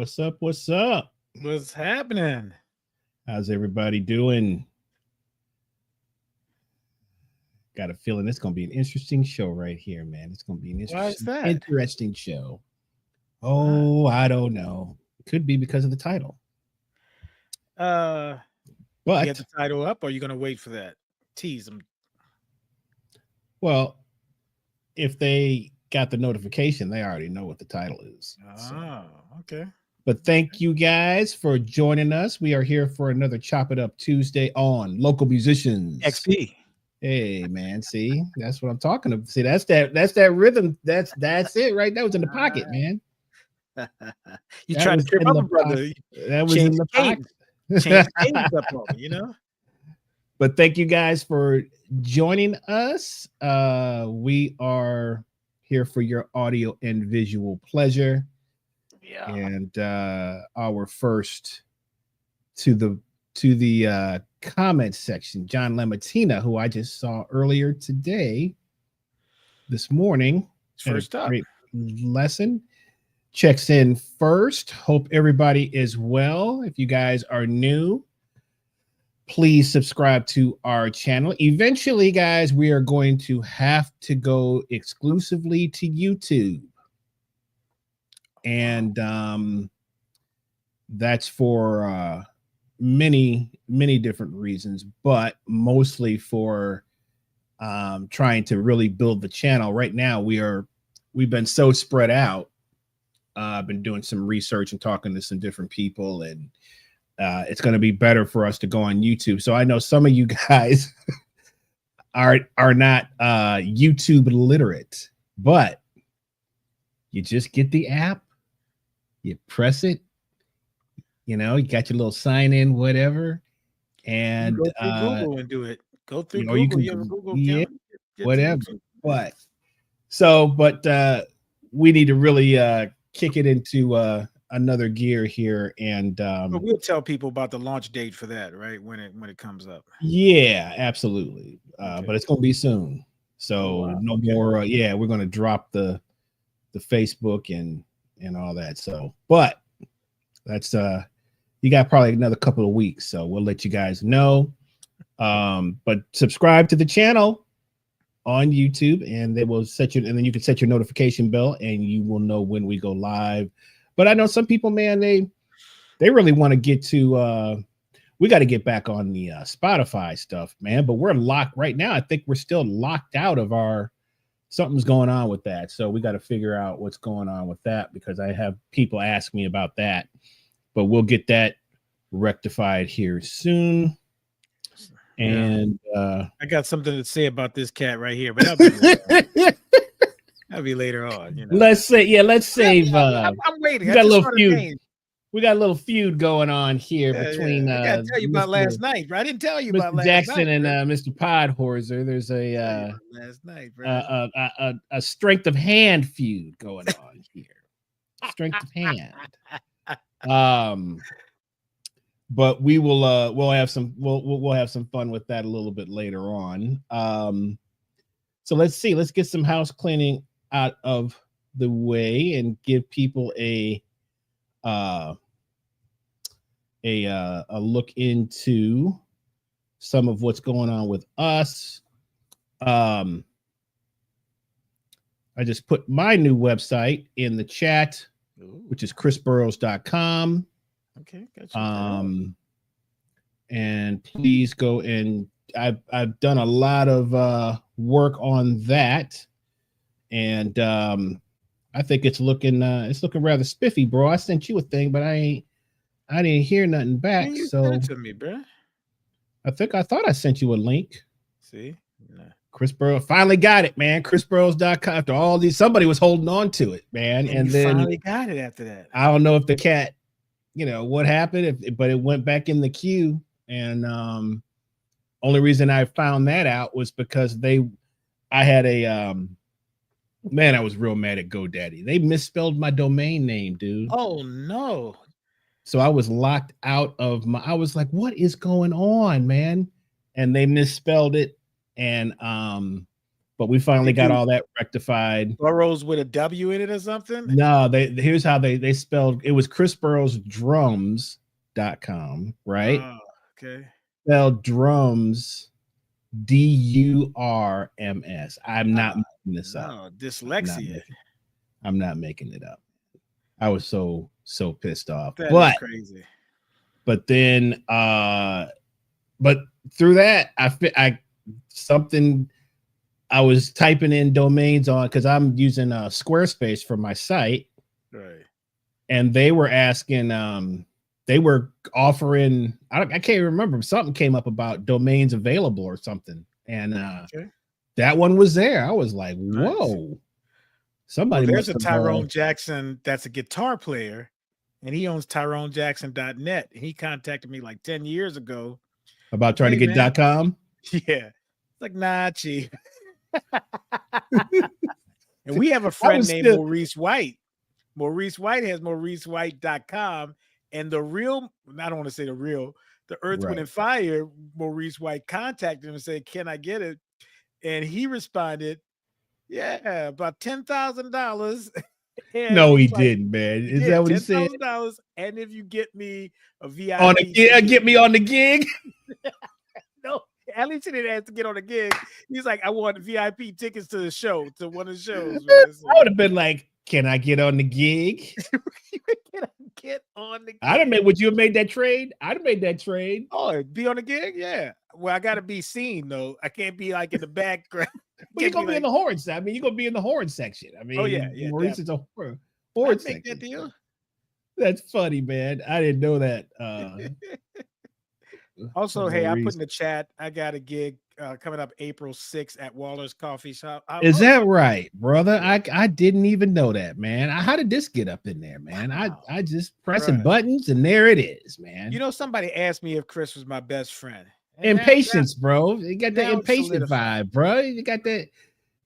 What's up? What's up? What's happening? How's everybody doing? Got a feeling it's going to be an interesting show right here, man. It's going to be an Why is interesting, that? interesting show. Why? Oh, I don't know. It could be because of the title, Uh, you have but the title up, or are you gonna wait for that? Tease them. well, if they got the notification, they already know what the title is. So, Oh, okay. but thank you guys for joining us. We are here for another Chop It Up Tuesday on Local Musicians. XP. Hey man, see, that's what I'm talking about. See, that's that rhythm. That's it right. That was in the pocket, man. You That trying to was trip in up the a brother? pocket. That was Change in the the cadence. Change pocket. the cadence up on me. You know. But thank you guys for joining us. We are here for your audio and visual pleasure. Yeah. And our first to the comment section, John Lamatina, who I just saw earlier this morning, at a First up. great lesson. Checks in first. Hope everybody is well. If you guys are new, please subscribe to our channel. Eventually, guys, we are going to have to go exclusively to YouTube. And that's for many different reasons, but mostly for trying to really build the channel. Right now, we've been so spread out. I've been doing some research and talking to some different people, and it's going to be better for us to go on YouTube. So I know some of you guys are not YouTube literate, but you just get the app, you press it, you got your little sign in, whatever, and Go through Google and do it. Go through you Google. can, You have a Google yeah, account. Get to whatever. YouTube. But we need to really kick it into another gear here, and But we'll tell people about the launch date for that, right? When it comes up. yeah, absolutely. Okay. But it's going to be soon, so wow. no more. Yeah, we're going to drop the Facebook and all that. So, but that's you got probably another couple of weeks, so we'll let you guys know. But subscribe to the channel on YouTube, and they will and then you can set your notification bell, and you will know when we go live. But I know some people, man, they really want to get to. We got to get back on the Spotify stuff, man. But we're locked right now. I think we're still locked out of our. Something's going on with that, so we got to figure out what's going on with that, because I have people ask me about that. But we'll get that rectified here soon. And I got something to say about this cat right here, but that'll be later on. Let's save. I'm waiting. We got a little feud. We got a little feud going on here between. I gotta tell you about last night, bro. I didn't tell you Mr. about last Jackson night, and Mr. Podhorser. There's last night, bro. A strength of hand feud going on here. Strength of hand. But we will we'll have some fun with that a little bit later on. So let's get some house cleaning out of the way and give people a look into some of what's going on with us. I just put my new website in the chat, which is chrisburrows.com. Okay, gotcha. And please go, and I've done a lot of work on that, and I think it's looking rather spiffy, bro. I sent you a thing, but I didn't hear nothing back. So send it to me, bro. I thought I sent you a link. See, no. Chris Burrows finally got it, man. chrisburrows.com. After all these, somebody was holding on to it, man, and then finally got it after that. I don't know if the cat, what happened, but it went back in the queue. And only reason I found that out was because I had a man, I was real mad at GoDaddy. They misspelled my domain name, dude. Oh no. So I was locked out of I was like, what is going on, man? And they misspelled it. And but we finally They got do all that rectified. Burrows with a W in it or something? No, here's how they spelled it. Was Chris Burrows drums.com, right? Oh, okay. Spelled drums DURMS. I'm not making this up. No, dyslexia. I'm not making it up. I was so pissed off. That is crazy. But then but through that I was typing in domains on because I'm using Squarespace for my site. Right. And they were asking, they were offering, I can't remember, something came up about domains available or something. And that one was there. I was like, whoa. Nice. Somebody there's a Tyrone Jackson that's a guitar player, and he owns TyroneJackson.net. He contacted me like 10 years ago about trying to get .com. Yeah. It's like, nah, chief. And we have a friend named Maurice White. Maurice White has MauriceWhite.com, and the Earth, Wind, and Fire, Maurice White contacted him and said, can I get it? And he responded, yeah, about $10,000. No, he didn't, man. Is that what he said? $10,000, and if you get me a VIP, get me on the gig. No, at least he didn't have to get on the gig. He's like, I want VIP tickets to the show, to one of the shows. I would have been like, can I get on the gig? Can I get on the gig? Would you have made that trade? I'd have made that trade. Oh, be on the gig? Yeah. Well, I gotta be seen though. I can't be like in the background. Well, you're gonna be in the horns. I mean, you're gonna be in the horn section. I mean, oh yeah, Maurice is a horn section. That deal. That's funny, man. I didn't know that. Also, hey, I put in the chat. I got a gig coming up April 6th at Waller's Coffee Shop. Is that right, brother? I didn't even know that, man. How did this get up in there, man? Wow. I just pressing buttons and there it is, man. You know, somebody asked me if Chris was my best friend. Impatience, bro. You got that impatient vibe, bro. You got that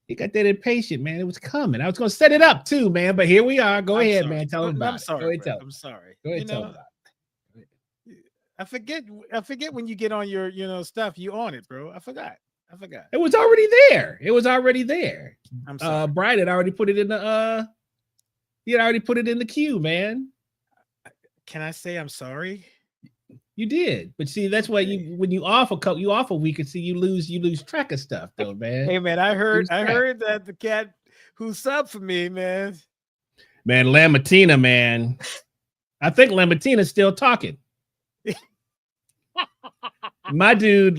impatient, man. It was coming. I was gonna set it up too, man. But here we are. Go ahead, man. Tell him about it. I'm sorry. Go ahead, tell him about it. I forget when you get on your stuff, you on it, bro. I forgot. It was already there. I'm sorry. Brian had already put it in the he had already put it in the queue, man. Can I say I'm sorry? You did, but see, that's why when you off a week and see you lose track of stuff, though, man. Hey, man, I heard that the cat who subbed for me, man, Lamatina, man. I think Lamatina's still talking. My dude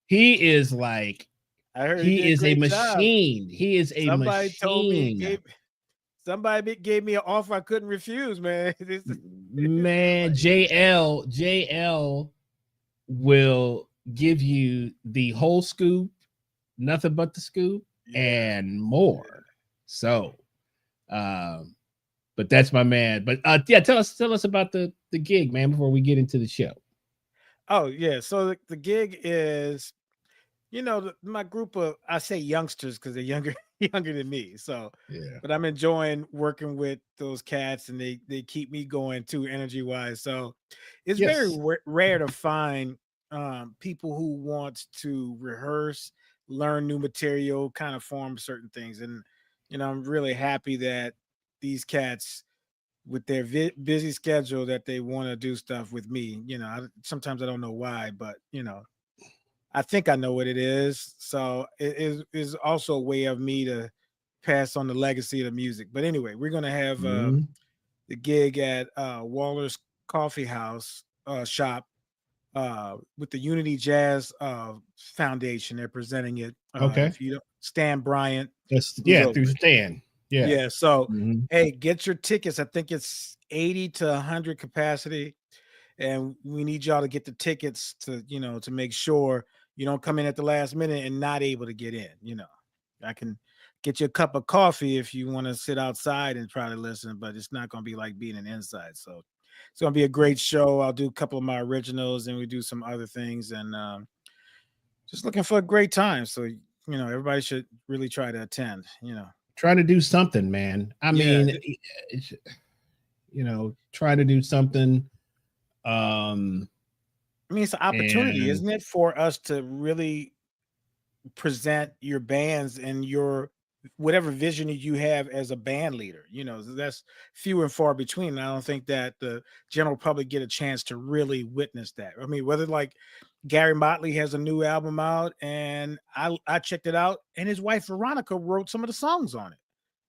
he is like, I heard he is a machine. Job. He is a machine. Somebody gave me an offer I couldn't refuse, man. Man, JL will give you the whole scoop, nothing but the scoop, and more. So, but that's my man. But tell us about the gig, man, before we get into the show. Oh yeah, so the gig is, my group of, I say youngsters because they're younger than me. So yeah, but I'm enjoying working with those cats, and they keep me going too, energy wise. So it's very rare to find people who want to rehearse, learn new material, kind of form certain things. And I'm really happy that these cats, with their busy schedule, that they want to do stuff with me. Sometimes I don't know why, but I think I know what it is. So it is also a way of me to pass on the legacy of the music. But anyway, we're going to have the gig at Waller's Coffee House shop with the Unity Jazz Foundation. They're presenting it. Okay. If you don't, Stan Bryant. Through Stan. Yeah. So, hey, get your tickets. I think it's 80 to 100 capacity. And we need y'all to get the tickets to make sure you don't come in at the last minute and not able to get in. I can get you a cup of coffee if you want to sit outside and try to listen, but it's not going to be like being inside. So it's going to be a great show. I'll do a couple of my originals and we do some other things, and just looking for a great time. So, everybody should really try to attend, Trying to do something, man. I mean, try to do something. I mean, it's an opportunity, isn't it, for us to really present your bands and your whatever vision you have as a band leader. You know, that's few and far between. And I don't think that the general public get a chance to really witness that. I mean, whether like Gary Motley has a new album out, and I checked it out, and his wife Veronica wrote some of the songs on it.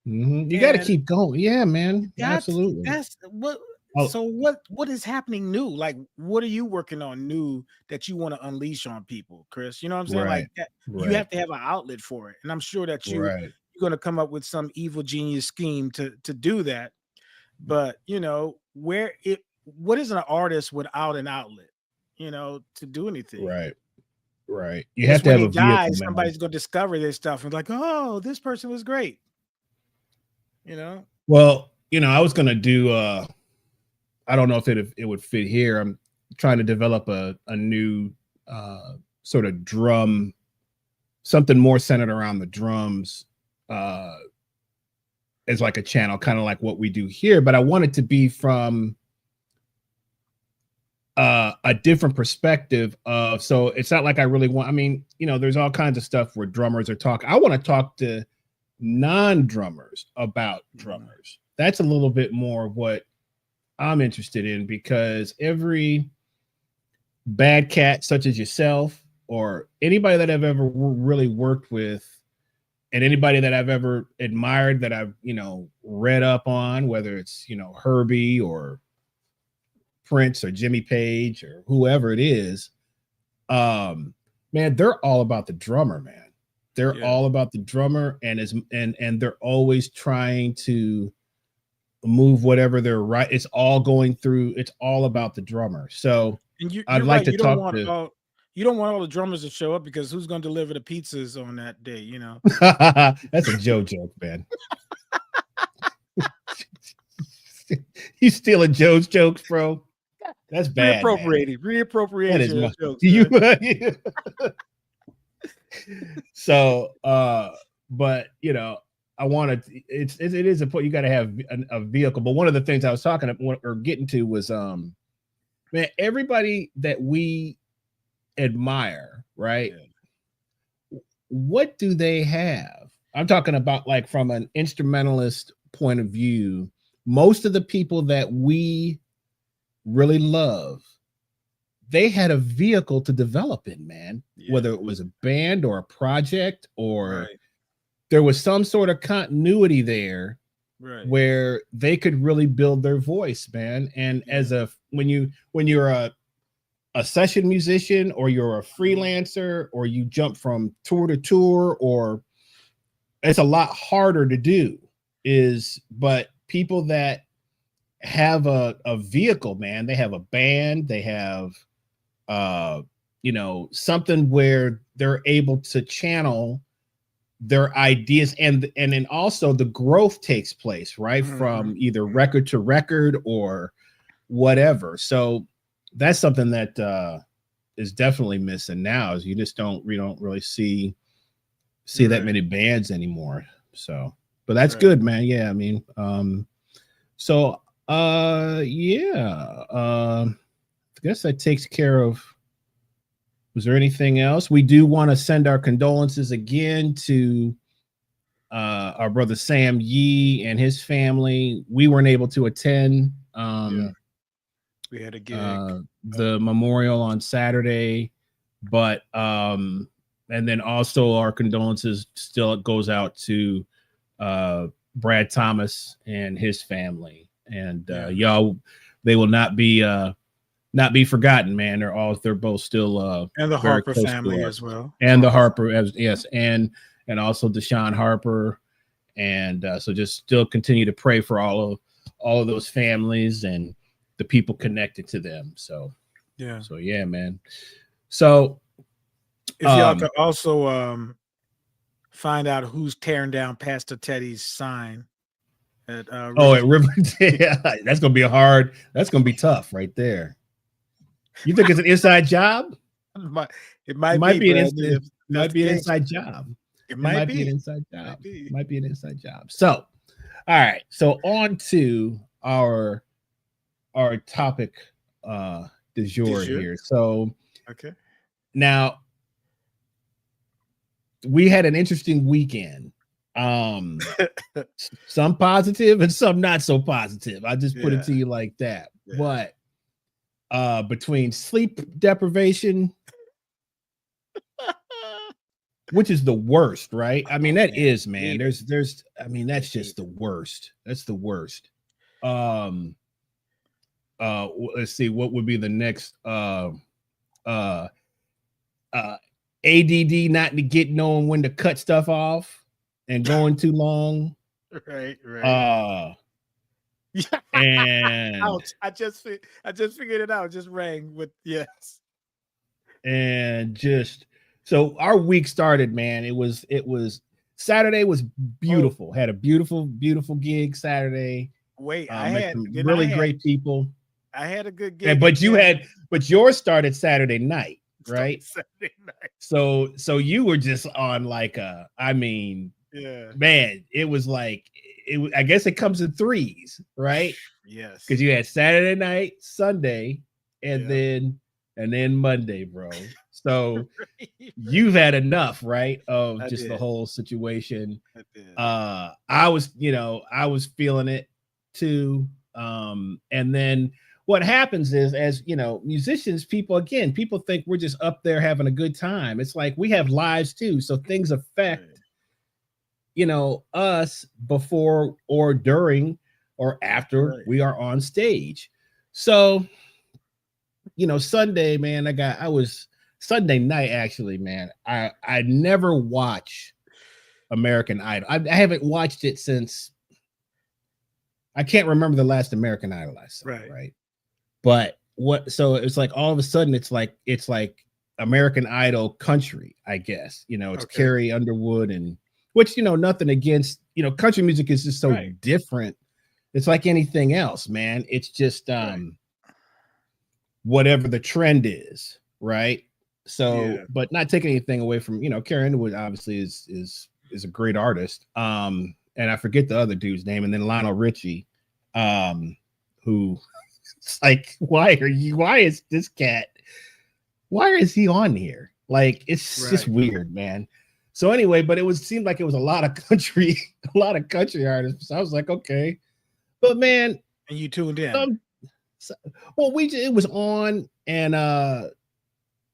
You got to keep going. Yeah, man. Absolutely. That's what. Oh. So what is happening new? Like, what are you working on new that you want to unleash on people, Chris? You know what I'm saying? Right, like you have to have an outlet for it, and I'm sure that you're going to come up with some evil genius scheme to do that. But you know, what is an artist without an outlet? You know, to do anything. Right. You have to have a vehicle. Somebody's going to discover this stuff and like, oh, this person was great. You know. Well, you know, I was going to do. I don't know if it would fit here. I'm trying to develop a new sort of drum, something more centered around the drums as like a channel, kind of like what we do here. But I want it to be from a different perspective of, so it's not like I really want, I mean, you know, there's all kinds of stuff where drummers are talking. I want to talk to non-drummers about drummers. That's a little bit more what I'm interested in, because every bad cat such as yourself or anybody that I've ever really worked with, and anybody that I've ever admired, that I've, you know, read up on, whether it's, you know, Herbie or Prince or Jimmy Page or whoever it is, man, they're all about the drummer, man. They're all about the drummer, and they're always trying to move whatever they're right. It's all going through. It's all about the drummer. So I'd like to talk to. You don't want all the drummers to show up, because who's going to deliver the pizzas on that day? You know, that's a Joe joke, man. You stealing Joe's jokes, bro? That's bad. Reappropriating jokes. So, but you know, I wanted it is important. You got to have a vehicle. But one of the things I was talking about or getting to was, man, everybody that we admire, right? Yeah. What do they have? I'm talking about like from an instrumentalist point of view. Most of the people that we really love, they had a vehicle to develop in, man. Yeah. Whether it was a band or a project, or there was some sort of continuity there, where they could really build their voice, man. And as when you're a session musician, or you're a freelancer, or you jump from tour to tour, or it's a lot harder to do, but people that have a vehicle, man, they have a band, they have you know, something where they're able to channel their ideas, and then also the growth takes place, right? From either record to record or whatever. So that's something that is definitely missing now, is we don't really see that many bands anymore. So, but that's good, man. Yeah, I mean, I guess that takes care of. Was there anything else? We do want to send our condolences again to our brother Sam Yee and his family. We weren't able to attend. We had a gig, the memorial on Saturday, but and then also our condolences still goes out to Brad Thomas and his family, and y'all, they will not be forgotten, man. They're both still and the Harper family as well, and the Harper and also Deshaun Harper, and so just still continue to pray for all of those families and the people connected to them. So yeah, man. So if y'all could also find out who's tearing down Pastor Teddy's sign at at Riverdale. Yeah, that's gonna be tough right there. You think it's an inside job? It might be an inside job. It might be an inside job. Might be an inside job. So, all right. So on to our topic du jour here. So okay. Now we had an interesting weekend. Some positive and some not so positive. I just put it to you like that. Yeah. But between sleep deprivation, which is the worst, right? I mean, that is, man. There's I mean, that's just the worst. That's the worst. Let's see, what would be the next ADD, not to get knowing when to cut stuff off and going too long. Right. And ouch, I just figured it out. Just rang with yes. And just so our week started, man. It was Saturday was beautiful. Had a beautiful gig Saturday. Wait, I had really great people. I had a good gig. But yours started Saturday night, right? Saturday night. So you were just on like man, it was like I guess it comes in threes, right? Yes. Because you had Saturday night, Sunday, and then Monday, bro. So you've had enough, right? Of just the whole situation. I was feeling it too. And then what happens is, as you know, musicians, people think we're just up there having a good time. It's like we have lives too. So things affect, us before or during or after we are on stage. So, Sunday, man, Sunday night, actually, man, I never watch American Idol. I haven't watched it since I can't remember the last American Idol I saw, right? But so it's like all of a sudden it's like American Idol country, I guess. It's Carrie Underwood, and which, nothing against, country music is just so different. It's like anything else, man. It's just whatever the trend is, right? So, but not taking anything away from, Carrie Underwood obviously is a great artist. And I forget the other dude's name, and then Lionel Richie, who it's like, why is this cat? Why is he on here? Like, it's just weird, man. So anyway, but seemed like it was a lot of country artists. So I was like, okay, but man, and you tuned in. It was on, and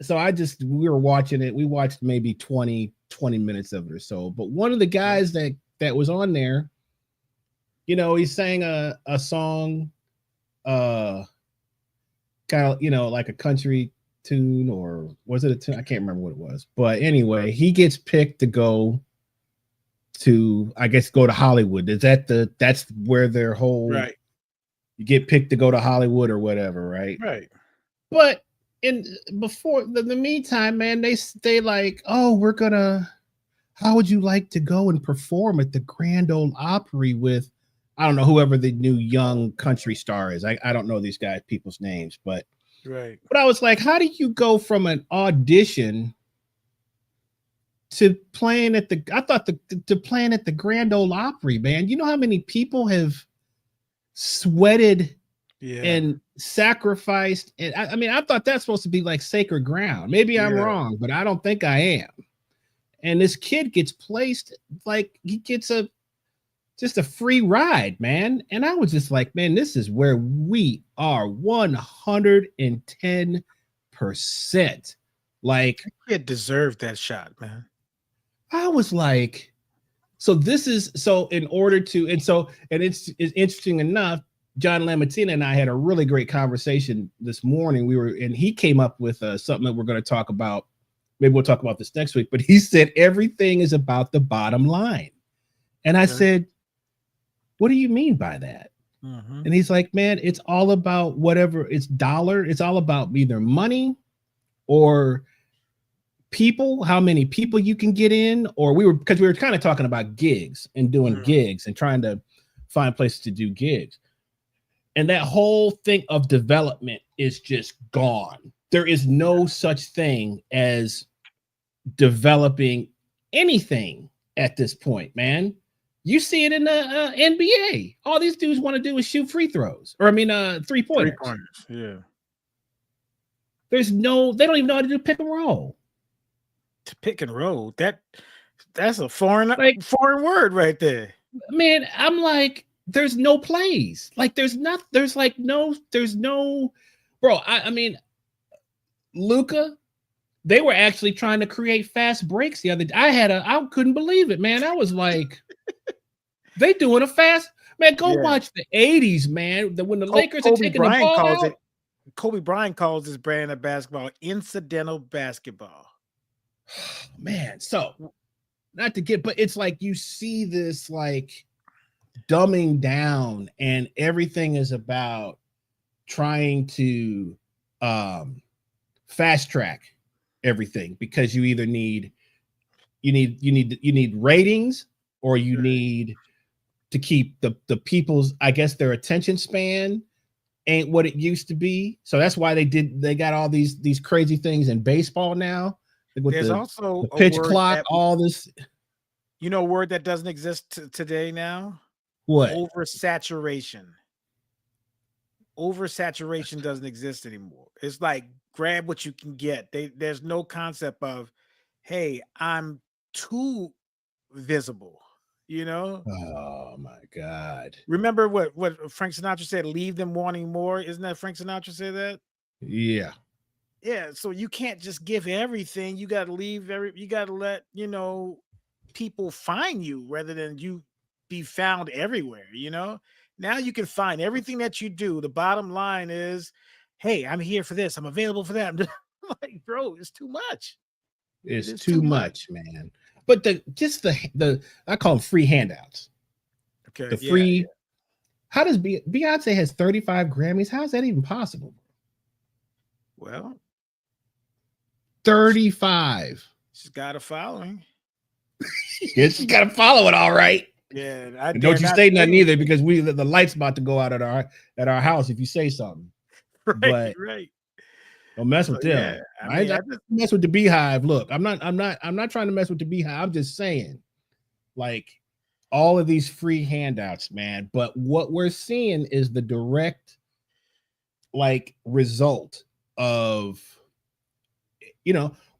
so we were watching it. We watched maybe 20 minutes of it or so. But one of the guys that was on there, he sang a song, kind of, like a country tune, or was it a tune? I can't remember what it was. But anyway, he gets picked to go to Hollywood. That's where their whole you get picked to go to Hollywood or whatever, right? Right. But before the meantime, man, they like, oh, how would you like to go and perform at the Grand Ole Opry with, I don't know, whoever the new young country star is. I don't know these people's names, but But I was like, how do you go from an audition to playing at to playing at the Grand Ole Opry, man? You know how many people have sweated and sacrificed? And I mean, I thought that's supposed to be like sacred ground. Maybe I'm wrong, but I don't think I am. And this kid gets placed, like he gets just a free ride, man. And I was just like, man, this is where we are 110%. Like, it deserved that shot, man. I was like, so in order to, and it's interesting enough, John Lamattina and I had a really great conversation this morning. And he came up with something that we're going to talk about. Maybe we'll talk about this next week, but he said everything is about the bottom line. And I said, what do you mean by that? Mm-hmm. And he's like, man, it's all about whatever, it's dollar. It's all about either money or people, how many people you can get in, or because we were kind of talking about gigs and doing gigs and trying to find places to do gigs. And that whole thing of development is just gone. There is no such thing as developing anything at this point, man. You see it in the NBA. All these dudes want to do is shoot free throws, or 3-pointers. 3-pointers, yeah. They don't even know how to do pick and roll. To pick and roll, that That's a foreign word right there. Man, I'm like, there's no plays. Like, there's no, bro. I mean, Luka, they were actually trying to create fast breaks the other day. I couldn't believe it, man. I was like, they doing a fast, man. Go watch the 80s, man. When the Lakers are taking the ball out. Kobe Bryant calls this brand of basketball incidental basketball. Man, so not to get, but it's like you see this like dumbing down, and everything is about trying to fast track everything, because you either need ratings, or you need to keep the people's, I guess, their attention span ain't what it used to be. So that's why they got all these crazy things in baseball now. There's also the pitch clock, all this. You know, a word that doesn't exist today now? What? Oversaturation. Oversaturation doesn't exist anymore. It's like grab what you can get. There's no concept of, hey, I'm too visible. You know? Oh my God. Remember what Frank Sinatra said, leave them wanting more? Isn't that Frank Sinatra say that? Yeah. Yeah. So you can't just give everything. You got to you got to let, people find you rather than you be found everywhere. Now you can find everything that you do. The bottom line is, hey, I'm here for this. I'm available for that. I'm like, bro, it's too much. It's too much, man. But the I call them free handouts. Okay. The free. Yeah. How does Beyonce has 35 Grammys? How is that even possible? Well, 35. She's got a following. Yeah, she's got to follow it, all right. Yeah. Don't you say nothing either, because the light's about to go out at our house if you say something. Right. Don't mess with them. Yeah, I just mess with the Beehive. Look, I'm not trying to mess with the Beehive. I'm just saying, like, all of these free handouts, man. But what we're seeing is the direct, like, result of,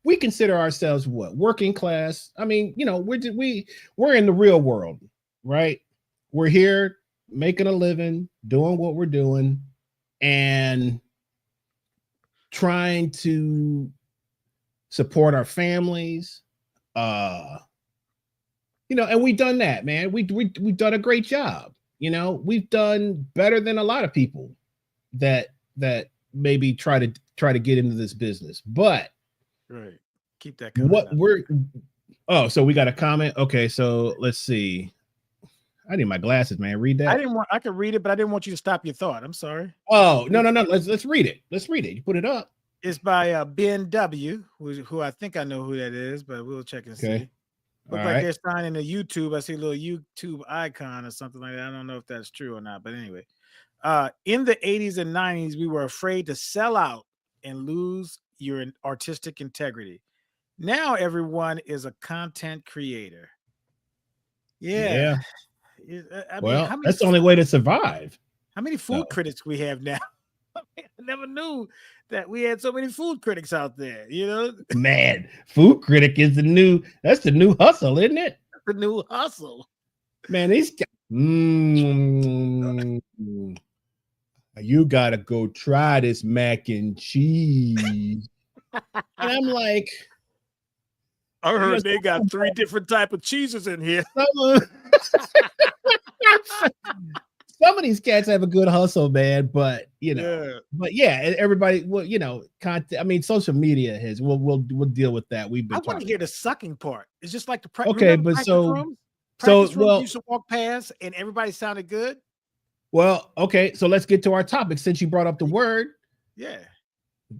we consider ourselves what? Working class. I mean, we're in the real world, right? We're here making a living, doing what we're doing, and trying to support our families, and we've done that, man. We've done a great job. We've done better than a lot of people that maybe try to get into this business. But right, keep that coming. So we got a comment. Okay, so let's see. I need my glasses, man. Read that. I could read it, but I didn't want you to stop your thought. I'm sorry. Oh, no. Let's read it. You put it up. It's by Ben W, who I think I know who that is, but we'll check and see. Looks like they're signing a YouTube. I see a little YouTube icon or something like that. I don't know if that's true or not, but anyway. In the 80s and 90s, we were afraid to sell out and lose your artistic integrity. Now everyone is a content creator. Yeah. That's the only way to survive. How many food critics we have now? I never knew that we had so many food critics out there, Man, food critic is the new hustle, isn't it? The new hustle. Man, these guys, you gotta go try this mac and cheese. And I'm like, I heard they got 3 different type of cheeses in here. Some of these cats have a good hustle, man, but everybody, content. I mean, social media has. We'll deal with that. I want to hear the sucking part. It's just like the practice rooms you used to walk past and everybody sounded good. Well, okay, so let's get to our topic since you brought up the word. Yeah,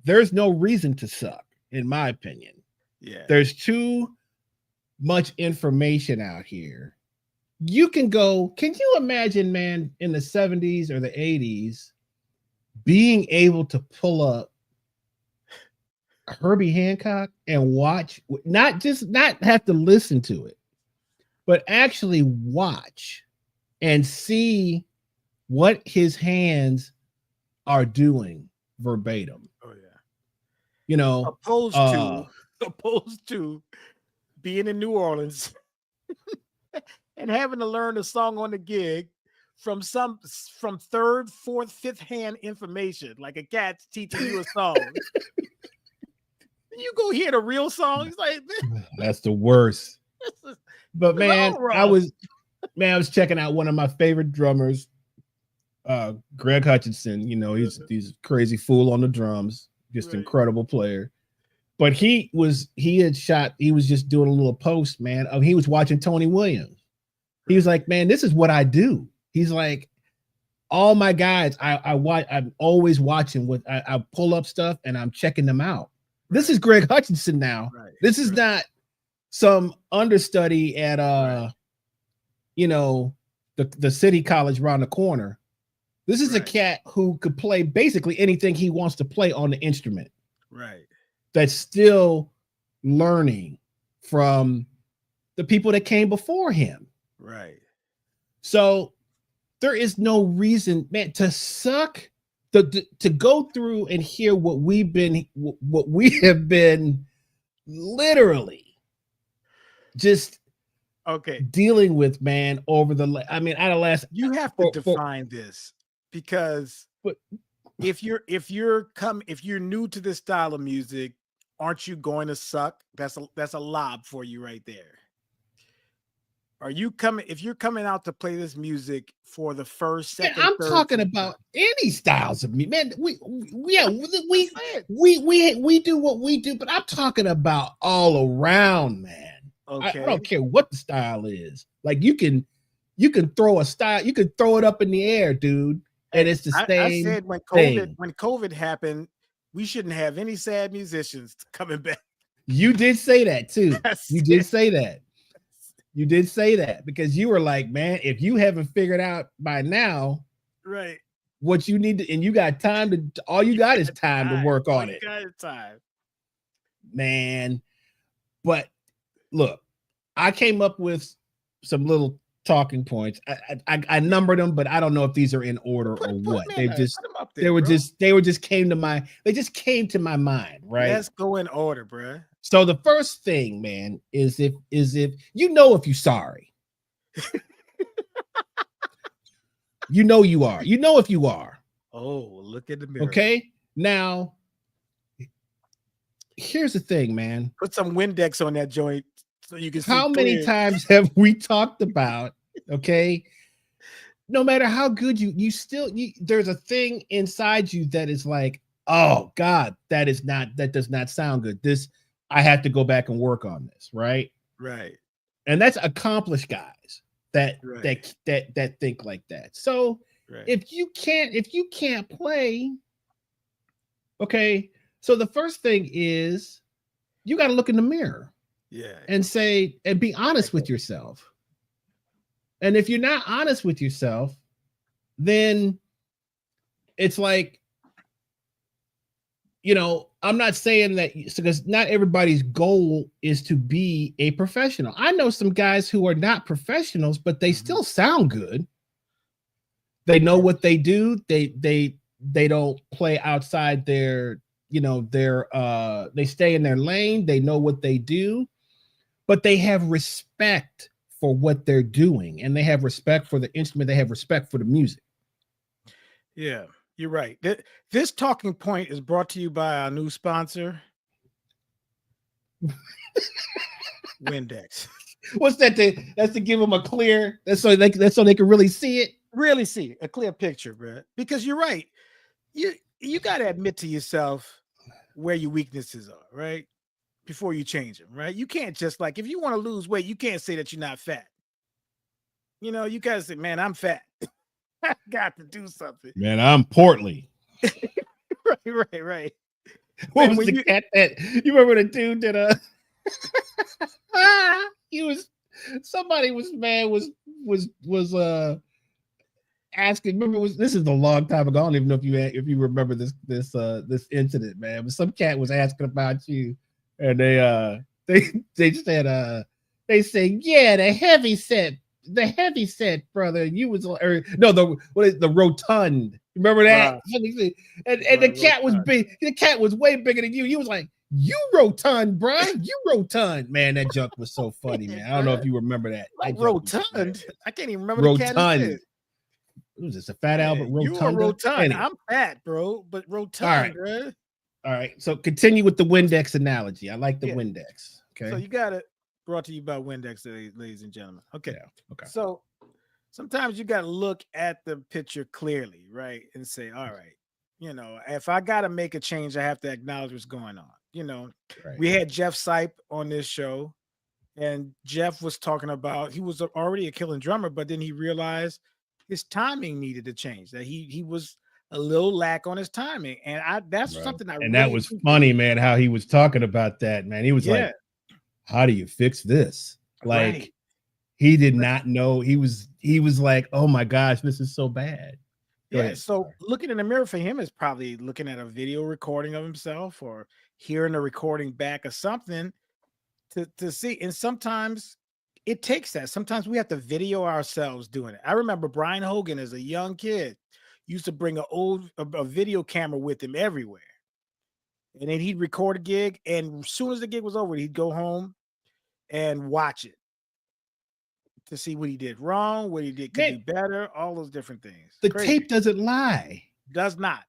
there's no reason to suck, in my opinion. Yeah, there's too much information out here. You can you imagine, man, in the 70s or the 80s, being able to pull up Herbie Hancock and watch, not have to listen to it, but actually watch and see what his hands are doing verbatim. Oh yeah. Opposed to being in New Orleans and having to learn a song on the gig from third, fourth, fifth hand information, like a cat's teaching you a song. You go hear the real song. He's like, that's the worst. But man, I was checking out one of my favorite drummers, Greg Hutchinson. You know, he's a crazy fool on the drums, just incredible player. But he was just doing a little post, man. He was watching Tony Williams. He was like, man, this is what I do. He's like, all my guys, I'm always watching what I pull up stuff and I'm checking them out. This is Greg Hutchinson now. Right. This is not some understudy at you know, the city college around the corner. This is a cat who could play basically anything he wants to play on the instrument. Right. That's still learning from the people that came before him. Right. So there is no reason, man, to suck, to go through and hear what we have been literally just dealing with, man, over the you have to define this, because if you're new to this style of music, aren't you going to suck? That's a lob for you right there. If you're coming out to play this music for the first, second, I'm talking about any styles of music, man. We do what we do, but I'm talking about all around, man. Okay. I don't care what the style is. Like you can throw a style, you can throw it up in the air, dude, and it's the same. I said when COVID happened, we shouldn't have any sad musicians coming back. You did say that too. You did say that. You did say that because you were like, man, if you haven't figured out by now, right, what you need to, and you got time to, all you got is time to work on it. Time, man. But look, I came up with some little talking points. I numbered them, but I don't know if these are in order or what. They just came to my mind, right? Let's go in order, bro. So the first thing, man, is if you know if you're sorry. You know you are. You know if you are. Oh, look at the mirror. Okay. Now, here's the thing, man. Put some Windex on that joint so you can see. How many times have we talked about, okay? No matter how good you still there's a thing inside you that is like, oh God, that does not sound good. I have to go back and work on this, right? Right. And that's accomplished guys that think like that. So if you can't play, okay. So the first thing is you got to look in the mirror. Yeah. And say, and be honest with yourself. And if you're not honest with yourself, then it's like, you know, I'm not saying that because not everybody's goal is to be a professional. I know some guys who are not professionals, but they still sound good. They know what they do. They don't play outside their, you know, they stay in their lane. They know what they do, but they have respect for what they're doing, and they have respect for the instrument. They have respect for the music. Yeah. You're right. This talking point is brought to you by our new sponsor, Windex. What's that? That's to give them a clear. That's so they can really see it. Really see a clear picture, bro. Because you're right. You got to admit to yourself where your weaknesses are, right? Before you change them, right? You can't just like, if you want to lose weight, you can't say that you're not fat. You know, you gotta say, man, I'm fat. I got to do something. Man, I'm portly. Right. What was the cat that you remember the dude that somebody was asking, remember this is a long time ago. I don't even know if you remember this incident, man. But some cat was asking about you, and they said yeah, the heavy set brother. You was the rotund. Remember that? Wow. And the cat was big. The cat was way bigger than you. You was like, You rotund, bro. You rotund. Man, that junk was so funny, man. I don't know if you remember that. Like rotund. I can't even remember rotund. the cat is. It was just a fat Albert rotund. You are rotund. Anyway. I'm fat, bro, but rotund, all right. bro. All right. So continue with the Windex analogy. I like the Windex. Okay. So you got it brought to you by Windex, ladies and gentlemen. Okay. Yeah. Okay. So sometimes you got to look at the picture clearly, right? And say, all right, you know, if I got to make a change, I have to acknowledge what's going on. You know, we had Jeff Sipe on this show, and Jeff was talking about he was already a killing drummer, but then he realized his timing needed to change, that he was a little lack on his timing. And that's something and that was funny, man, how he was talking about that, man. He was like, how do you fix this? Like he did not know. He was like, oh my gosh, this is so bad. Go ahead. So looking in the mirror for him is probably looking at a video recording of himself or hearing a recording back of something to see. And sometimes it takes that. Sometimes we have to video ourselves doing it. I remember Brian Hogan as a young kid used to bring a video camera with him everywhere. And then he'd record a gig. And as soon as the gig was over, he'd go home and watch it to see what he did wrong, what he did could be better, all those different things. The tape doesn't lie. Does not.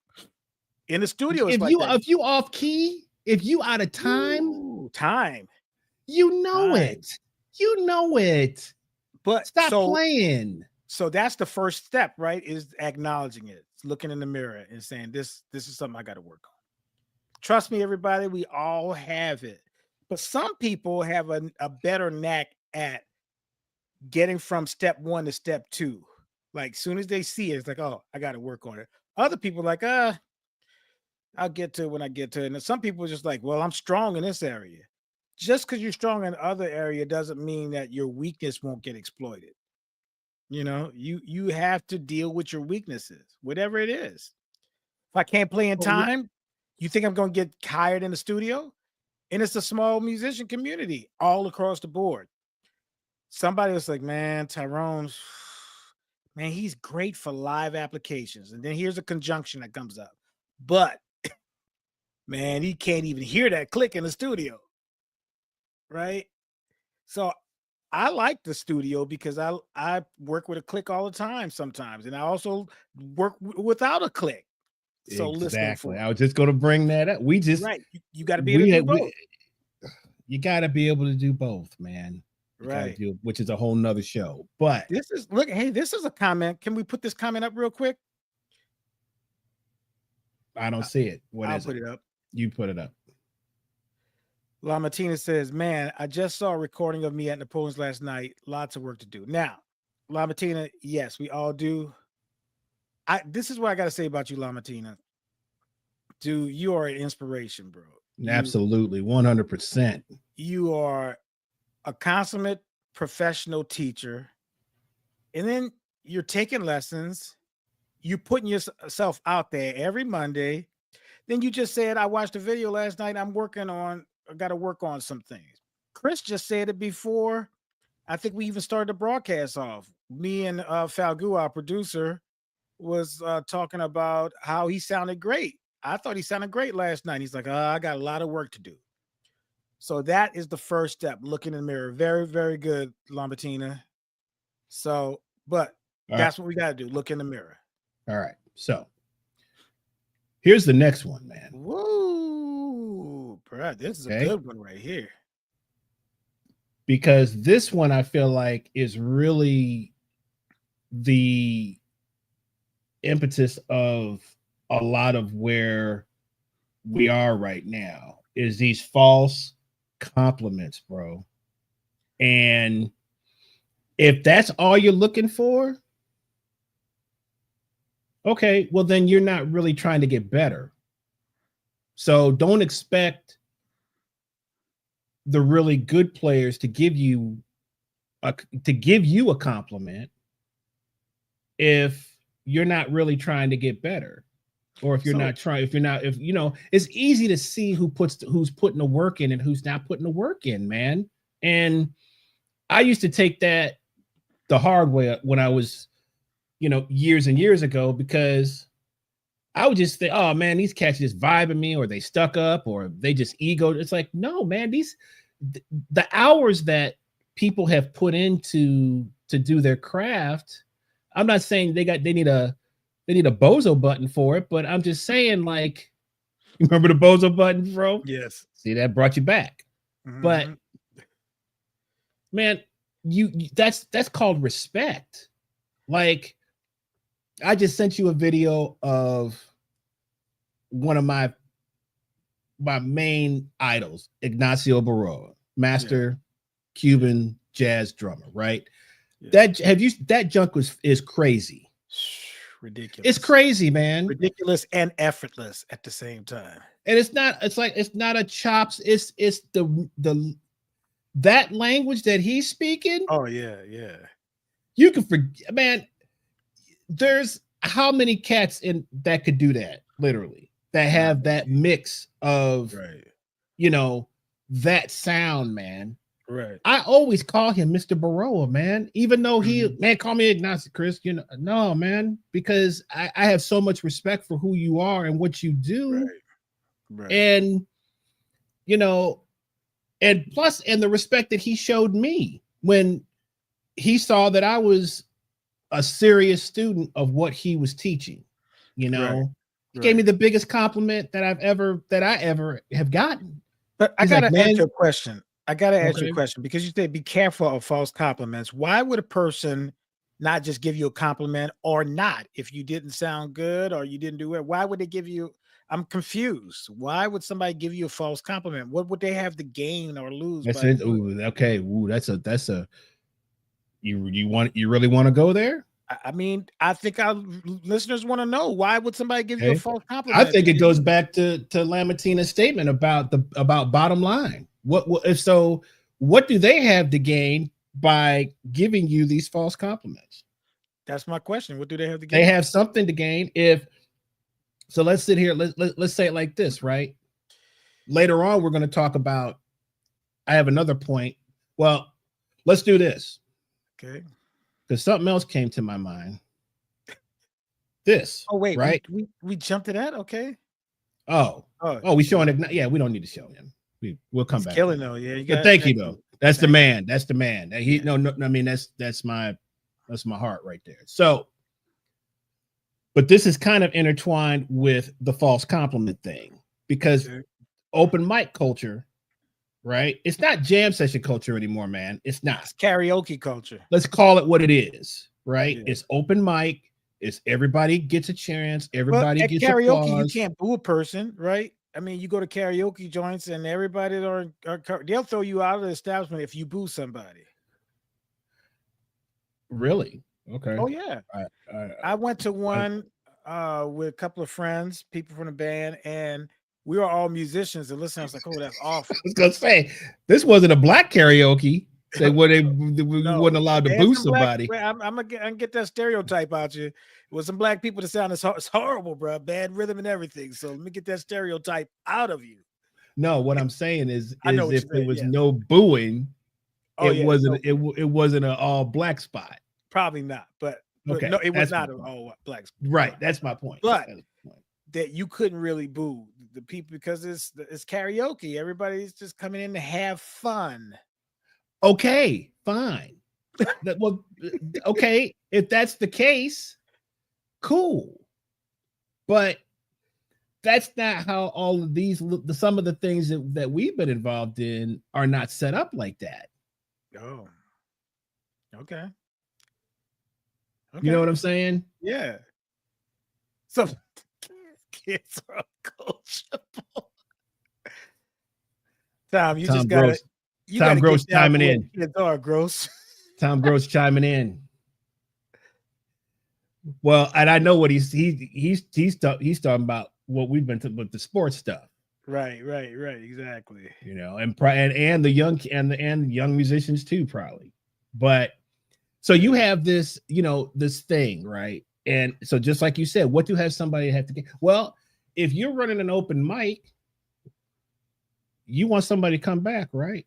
In the studio, if you off key, if you out of time, you know it. You know it. But stop playing. So that's the first step, right? Is acknowledging it, looking in the mirror and saying, this is something I got to work on. Trust me, everybody, we all have it. But some people have a better knack at getting from step 1 to step 2. Like soon as they see it, it's like, oh, I got to work on it. Other people like, I'll get to it when I get to it. And some people are just like, well, I'm strong in this area. Just because you're strong in other area doesn't mean that your weakness won't get exploited. You know, you have to deal with your weaknesses, whatever it is. If I can't play in time, you think I'm going to get hired in the studio? And it's a small musician community all across the board. Somebody was like, man, Tyrone, man, he's great for live applications. And then here's a conjunction that comes up. But, man, he can't even hear that click in the studio. Right? So I like the studio because I work with a click all the time sometimes. And I also work without a click. So exactly. I was just going to bring that up. We just you got to be able to do both. You got to be able to do both, man. Right. Which is a whole nother show. But this is this is a comment. Can we put this comment up real quick? I don't see it. I'll put it up. You put it up. La Martina says, man, I just saw a recording of me at Napoleon's last night. Lots of work to do. Now, La Martina, yes, we all do. This is what I got to say about you, La Martina. Dude, you are an inspiration, bro. Absolutely. 100%. You are a consummate professional teacher. And then you're taking lessons. You're putting yourself out there every Monday. Then you just said, I watched a video last night. I got to work on some things. Chris just said it before. I think we even started the broadcast off. Me and Falgu, our producer, was talking about how he sounded great. I thought he sounded great last night. He's like, I got a lot of work to do. So that is the first step, looking in the mirror. Very, very good, Lambertina. So, but that's what we got to do, look in the mirror. All right. So here's the next one, man. Woo, bro, this is a good one right here. Because this one, I feel like, is really the impetus of a lot of where we are right now, is these false compliments, bro. And if that's all you're looking for, okay, well, then you're not really trying to get better. So don't expect the really good players to give you a compliment if you're not really trying to get better. Or if it's easy to see who's putting the work in and who's not putting the work in, man. And I used to take that the hard way when I was, years and years ago, because I would just think, oh man, these cats just vibing me, or they stuck up, or they just ego. It's like, no, man, the hours that people have put into to do their craft. I'm not saying they need a bozo button for it, but I'm just saying, like, you remember the bozo button, bro? Yes. See, that brought you back. Mm-hmm. But man, that's called respect. Like, I just sent you a video of one of my main idols, Ignacio Baroa, master Cuban jazz drummer, right? Yeah. That junk is crazy. Ridiculous. It's crazy, man. Ridiculous and effortless at the same time. And it's not a chops. It's the that language that he's speaking. Oh yeah, yeah. You can forget, man. There's how many cats in that could do that, literally, that have that mix of, that sound, man. Right. I always call him Mr. Baroa, man. Even though man, call me Ignacio, Chris. No, man, because I have so much respect for who you are and what you do, right. And and plus, and the respect that he showed me when he saw that I was a serious student of what he was teaching. He gave me the biggest compliment that I ever have gotten. But I gotta ask you a question. I gotta ask you a question, because you said be careful of false compliments. Why would a person not just give you a compliment, or not, if you didn't sound good or you didn't do it? Why would they give you? I'm confused. Why would somebody give you a false compliment? What would they have to gain or lose? That's it. Ooh, okay. Ooh, that's a. You really want to go there? I mean, I think our listeners want to know, why would somebody give you a false compliment? I think it goes back to Lamatina's statement about bottom line. If so? What do they have to gain by giving you these false compliments? That's my question. What do they have to gain? They have something to gain. So let's sit here. Let's say it like this, right? Later on, we're going to talk about. I have another point. Well, let's do this. Okay. Because something else came to my mind. This. Oh wait, right? We jumped to that. Okay. Oh, we showing it. Yeah, we don't need to show him. We'll come back. Killing though. Yeah. But thank you though. That's the man. That's the man. No. I mean, that's my heart right there. So. But this is kind of intertwined with the false compliment thing, because open mic culture, right? It's not jam session culture anymore, man. It's not. It's karaoke culture. Let's call it what it is, right? Yeah. It's open mic. It's everybody gets a chance. Everybody gets karaoke. Applause. You can't boo a person, right? I mean, you go to karaoke joints and everybody they'll throw you out of the establishment if you boo somebody. Really? Okay. Oh yeah. I went to one with a couple of friends, people from the band, and we were all musicians. And listening, I was like, "Oh, that's awful." I was gonna say this wasn't a black karaoke. They wasn't allowed to boo somebody. I'm gonna get that stereotype out you. It was some black people that sound it's horrible, bro. Bad rhythm and everything. So let me get that stereotype out of you. No, what I'm saying is if there was no booing, it wasn't an all black spot. Probably not, but okay, no, it was not an all black spot. Right, that's my point. But that you couldn't really boo the people because it's karaoke. Everybody's just coming in to have fun. Okay, fine. Well, okay, if that's the case, cool. But that's not how all of some of the things that we've been involved in are not set up like that. Oh, okay. You know what I'm saying? Yeah. So kids are coachable. Tom, you just gotta. Tom Gross chiming in. Kids are gross. Tom Gross chiming in. Well, and I know what he's talking about what we've been talking about, the sports stuff. Right, exactly. And the young musicians too, probably. But so you have this, this thing, right? And so just like you said, what do you have somebody have to get? Well, if you're running an open mic, you want somebody to come back, right?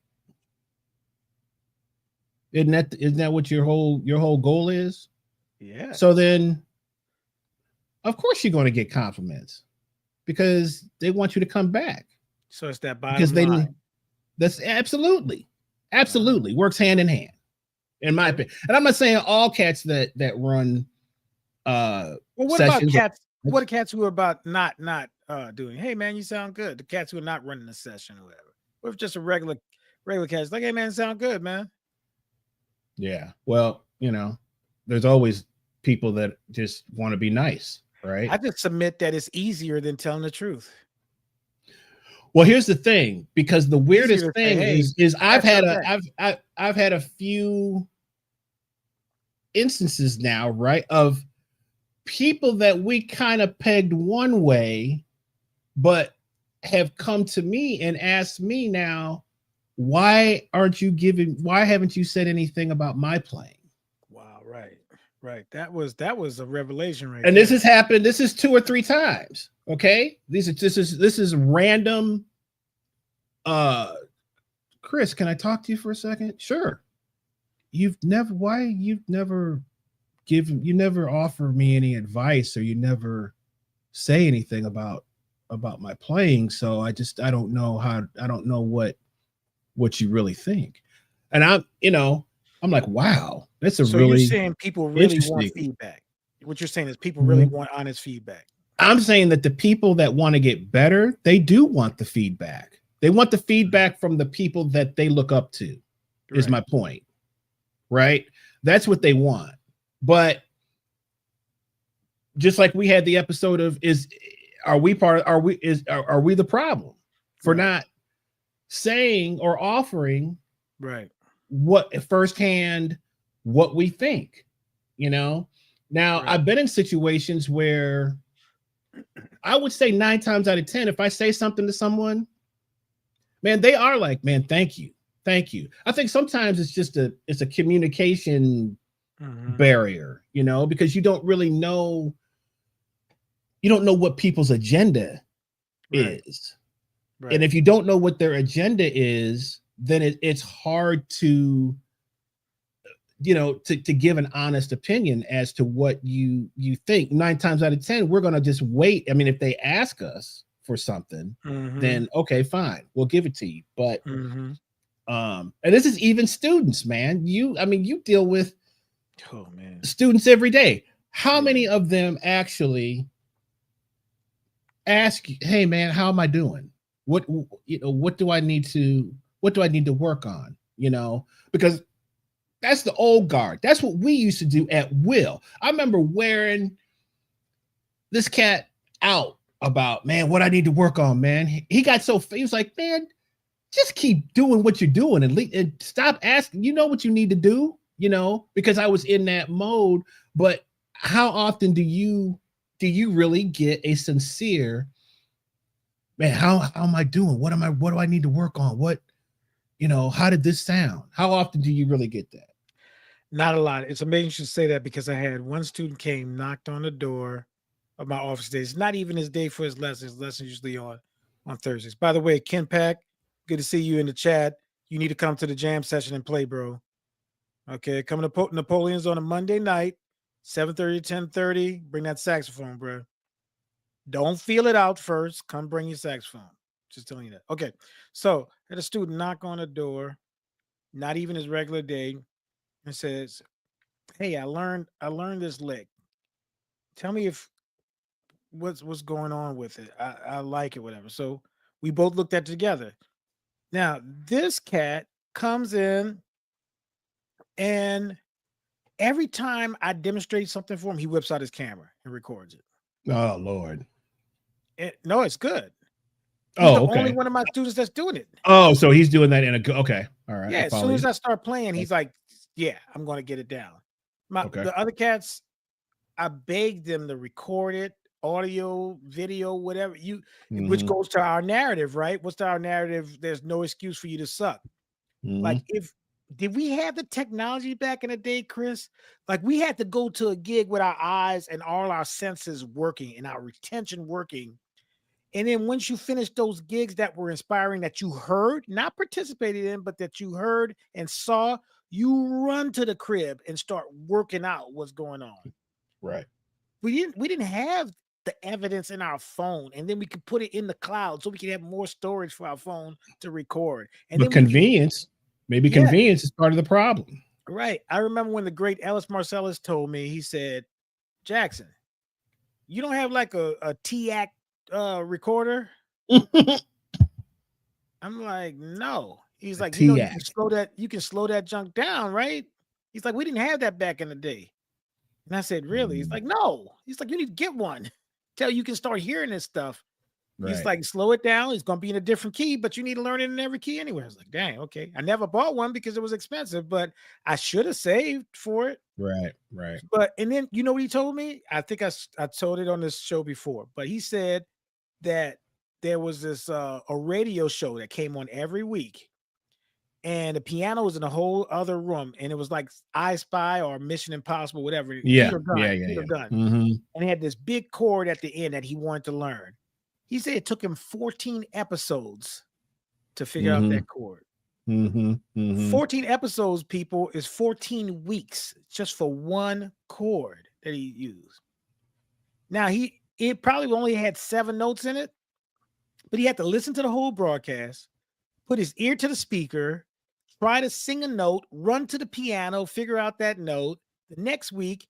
Isn't that what your whole goal is? Yeah. So then of course you're going to get compliments because they want you to come back. So it's that bottom line. That's absolutely works hand in hand, in my opinion. And I'm not saying all cats that run well, what about cats? What are cats who are about not doing? Hey man, you sound good. The cats who are not running the session or whatever. What if just a regular cat's like, hey man, sound good, man. Yeah. Well, there's always people that just want to be nice, right? I just submit that it's easier than telling the truth. Well, here's the thing, because the weirdest thing is I've had a few instances now, right, of people that we kind of pegged one way, but have come to me and asked me now, why haven't you said anything about my playing? Wow, right. That was a revelation, right? And this has happened. This is 2 or 3 times. Okay, this is random. Chris, can I talk to you for a second? Sure. You never offer me any advice, or you never say anything about my playing. So I don't know what you really think. And I'm like, wow, that's so really. You're saying people really want feedback. What you're saying is people really want honest feedback. I'm saying that the people that want to get better, they do want the feedback. They want the feedback from the people that they look up to, is my point. Right? That's what they want. But just like we had the episode of are we the problem for not saying or offering what firsthand what we think, Now I've been in situations where I would say 9 times out of 10, if I say something to someone, man, they are like, man, thank you. I think sometimes it's just a communication barrier, because you don't really know. You don't know what people's agenda is. Right. And if you don't know what their agenda is, then it's hard to, to give an honest opinion as to what you think. 9 times out of 10, we're going to just wait. I mean, if they ask us for something, then okay, fine, we'll give it to you. But and this is even students, man. You deal with students every day. How many of them actually ask you, hey man, how am I doing? What do I need to work on? Because that's the old guard. That's what we used to do at will. I remember wearing this cat out about, man, what I need to work on, man. He got he was like, man, just keep doing what you're doing and stop asking. You know what you need to do, because I was in that mode. But how often do you really get a sincere, man, how am I doing? What do I need to work on? What, how did this sound? How often do you really get that? Not a lot. It's amazing you should say that, because I had one student came, knocked on the door of my office days. Not even his day for his lessons. Lessons usually on Thursdays. By the way, Ken Pack, good to see you in the chat. You need to come to the jam session and play, bro. Okay, coming to Napoleon's on a Monday night, 7:30 to 10:30. Bring that saxophone, bro. Don't feel it out first. Come bring your saxophone. Just telling you that. Okay, so I had a student knock on the door, not even his regular day, and says, "Hey, I learned this lick. Tell me what's going on with it. I like it, whatever." So we both looked at it together. Now this cat comes in, and every time I demonstrate something for him, he whips out his camera and records it. Oh Lord! No, it's good. He's the only one of my students that's doing it. Oh, so he's doing that okay. All right. Yeah, as soon as I start playing, he's like, yeah, I'm going to get it down. The other cats, I begged them to record it, audio, video, whatever, which goes to our narrative, right? What's our narrative? There's no excuse for you to suck. Like, did we have the technology back in the day, Chris? Like, we had to go to a gig with our eyes and all our senses working and our retention working. And then once you finish those gigs that were inspiring, that you heard, not participated in, but that you heard and saw, you run to the crib and start working out what's going on. Right. we didn't have the evidence in our phone, and then we could put it in the cloud so we could have more storage for our phone to record. And But then we could, maybe yeah, convenience is part of the problem. right. I remember when the great Ellis Marcellus told me, he said, Jackson, you don't have like a TAC recorder? I'm like, no. He's like, you can slow that junk down, right? He's like, we didn't have that back in the day. And I said, really? He's like, no. He's like, you need to get one. Till you can start hearing this stuff. Right. He's like, slow it down. It's going to be in a different key, but you need to learn it in every key anyway. I was like, dang, okay. I never bought one because it was expensive, but I should have saved for it. Right. But, and then, you know what he told me? I think I told it on this show before, but he said that there was this a radio show that came on every week, and the piano was in a whole other room, and it was like I Spy or Mission Impossible, whatever. Yeah. Mm-hmm. And he had this big chord at the end that he wanted to learn. He said it took him 14 episodes to figure out that chord. 14 episodes, people, is 14 weeks just for one chord that he used. Now, it probably only had 7 notes in it, but he had to listen to the whole broadcast, put his ear to the speaker, try to sing a note, run to the piano, figure out that note. The next week,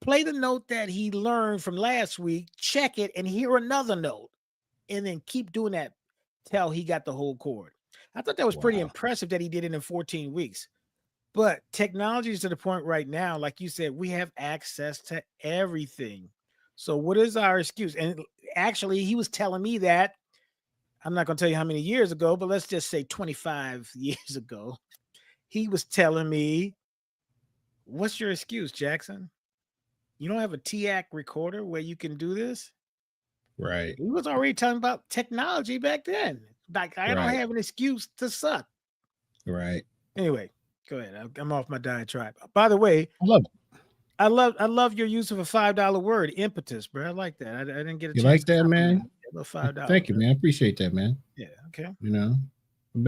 play the note that he learned from last week, check it, and hear another note, and then keep doing that till he got the whole chord. I thought that was pretty impressive that he did it in 14 weeks. But technology is to the point right now, like you said, we have access to everything. So what is our excuse? And actually, he was telling me that, I'm not going to tell you how many years ago, but let's just say 25 years ago, he was telling me, what's your excuse, Jackson? You don't have a TAC recorder where you can do this? Right. He was already talking about technology back then. Like, I don't have an excuse to suck. Right. Anyway, go ahead. I'm off my diatribe. By the way, I love it. I love your use of a $5 word, impetus, bro. I like that. I didn't get a chance. You like that, man? $5. Thank you, man. I appreciate that, man. Yeah. Okay. You know, I've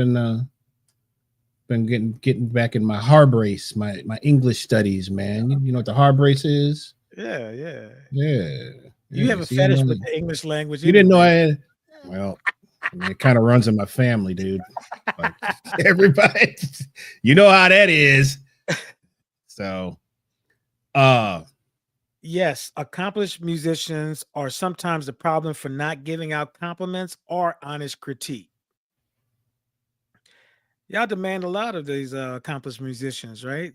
been getting back in my hard brace, my English studies, man. You know what the hard brace is? Yeah. You have a fetish with the English language. You didn't know I had? Well, I mean, it kind of runs in my family, dude. Like, everybody, you know how that is. So, yes, accomplished musicians are sometimes the problem for not giving out compliments or honest critique. Y'all demand a lot of these accomplished musicians, right?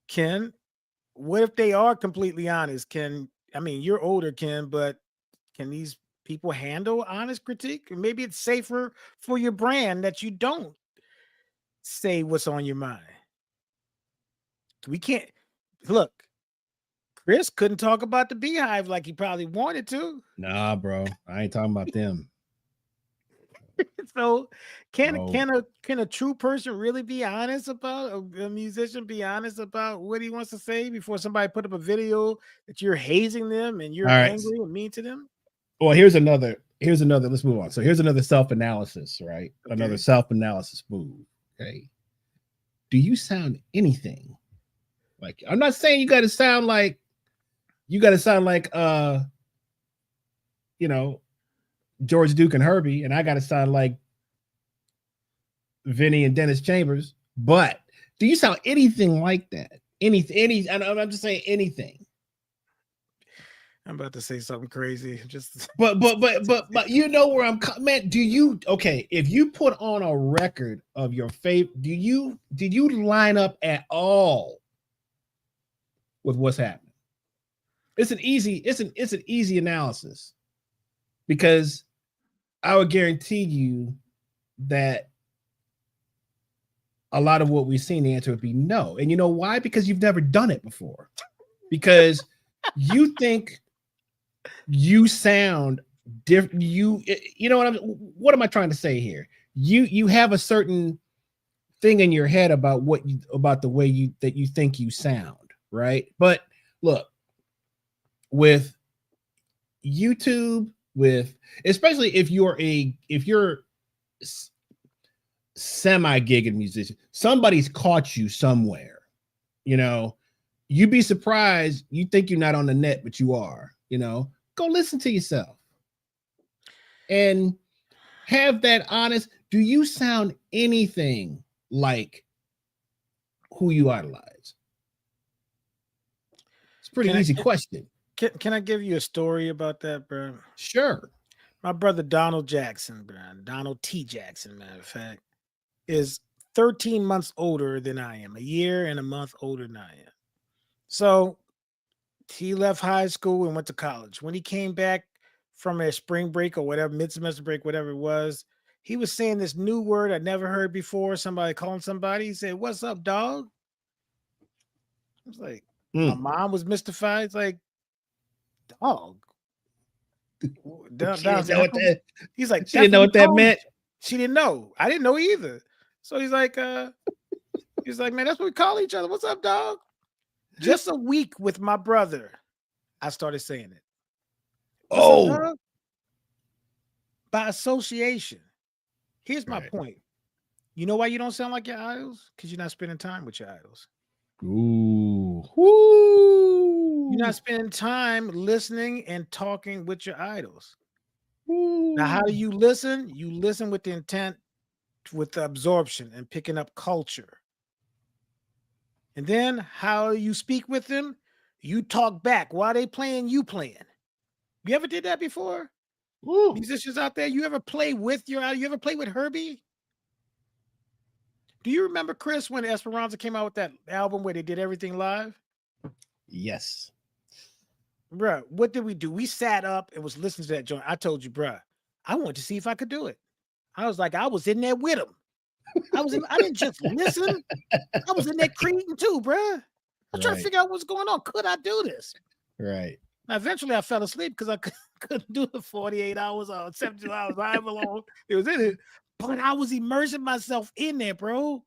Ken, what if they are completely honest? I mean, you're older, Ken, but can these people handle honest critique? Maybe it's safer for your brand that you don't say what's on your mind. We can't look. Chris couldn't talk about the Beehive like he probably wanted to. Nah, bro, I ain't talking about them. So can a true person really be honest about a musician be honest about what he wants to say before somebody put up a video that you're hazing them and you're angry and mean to them? Well, here's another, let's move on. So here's another self-analysis, right? Okay. Another self-analysis move. Okay. Do you sound anything like, I'm not saying you got to sound like, George Duke and Herbie, and I got to sound like Vinny and Dennis Chambers, but do you sound anything like that? Any, and I'm just saying anything. I'm about to say something crazy. Just but you know where I'm, man. Do you, okay, if you put on a record of your favorite, did you line up at all with what's happening? It's an easy analysis, because I would guarantee you that a lot of what we've seen, the answer would be no. And you know why? Because you've never done it before. Because you think you sound different. You know what am I trying to say here? You have a certain thing in your head about the way that you think you sound, right? But look, with YouTube, especially if you're semi-gigging musician, somebody's caught you somewhere, you'd be surprised. You think you're not on the net, but you are. Go listen to yourself and have that honest. Do you sound anything like who you idolize? It's a pretty easy question. Can I give you a story about that, bro? Sure. My brother Donald Jackson, bro, Donald T. Jackson, matter of fact, is 13 months older than I am, a year and a month older than I am. So he left high school and went to college. When he came back from a spring break or whatever, mid-semester break, whatever it was, he was saying this new word I never heard before. Somebody calling somebody. He said, "What's up, dog?" I was like, my mom was mystified. It's like, dog. He's like, she didn't know what that meant. She didn't know. I didn't know either. So he's like, man, that's what we call each other. What's up, dog? Just a week with my brother, I started saying it. Oh, by association. Here's my point. You know why you don't sound like your idols? Because you're not spending time with your idols. Ooh. You're not spending time listening and talking with your idols. Ooh. Now, how do you listen? You listen with the intent, with the absorption and picking up culture. And then how you speak with them, you talk back. While they playing, you playing. You ever did that before? Ooh. Musicians out there, you ever play with your idol? You ever play with Herbie? Do you remember, Chris, when Esperanza came out with that album where they did everything live? Yes. Bruh, what did we do? We sat up and was listening to that joint. I told you, bruh, I wanted to see if I could do it. I was like, I was in there with him. I didn't just listen. I was in there creating too, bruh. I was trying to figure out what's going on. Could I do this? Right. Now, eventually I fell asleep because I couldn't do the 48 hours or 72 hours, however long it was in it. But I was immersing myself in there, bro.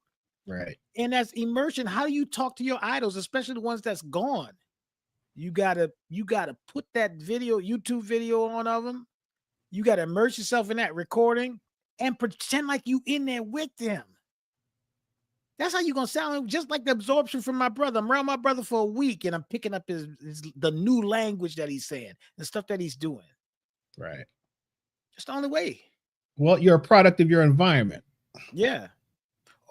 Right. And that's immersion. How do you talk to your idols, especially the ones that's gone? You gotta put that video, YouTube video on of them. You gotta immerse yourself in that recording and pretend like you in there with them. That's how you're gonna sound, just like the absorption from my brother. I'm around my brother for a week and I'm picking up the new language that he's saying and stuff that he's doing. Right. It's the only way. Well, you're a product of your environment. Yeah.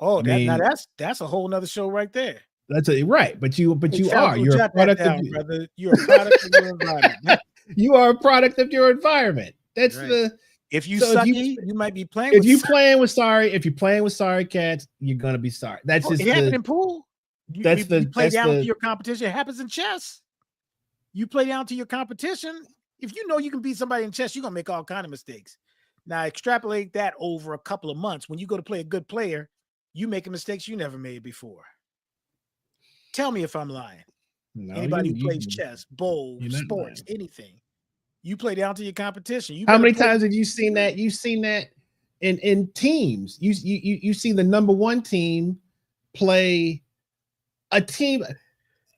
Oh, that's a whole nother show right there. That's right. But you're a product of brother. You're a product of your environment. You are a product of your environment. That's right. If you sucky, you might be playing. If you're playing with sorry cats, you're gonna be sorry. That's just it happened in pool. You play down to your competition. It happens in chess. You play down to your competition. If you know you can beat somebody in chess, you're gonna make all kind of mistakes. Now extrapolate that over a couple of months. When you go to play a good player, you making mistakes you never made before. Tell me if I'm lying. No, anybody who plays chess, bowls, sports, anything. You play down to your competition. How many times have you seen that? You've seen that in teams. You see the number one team play a team.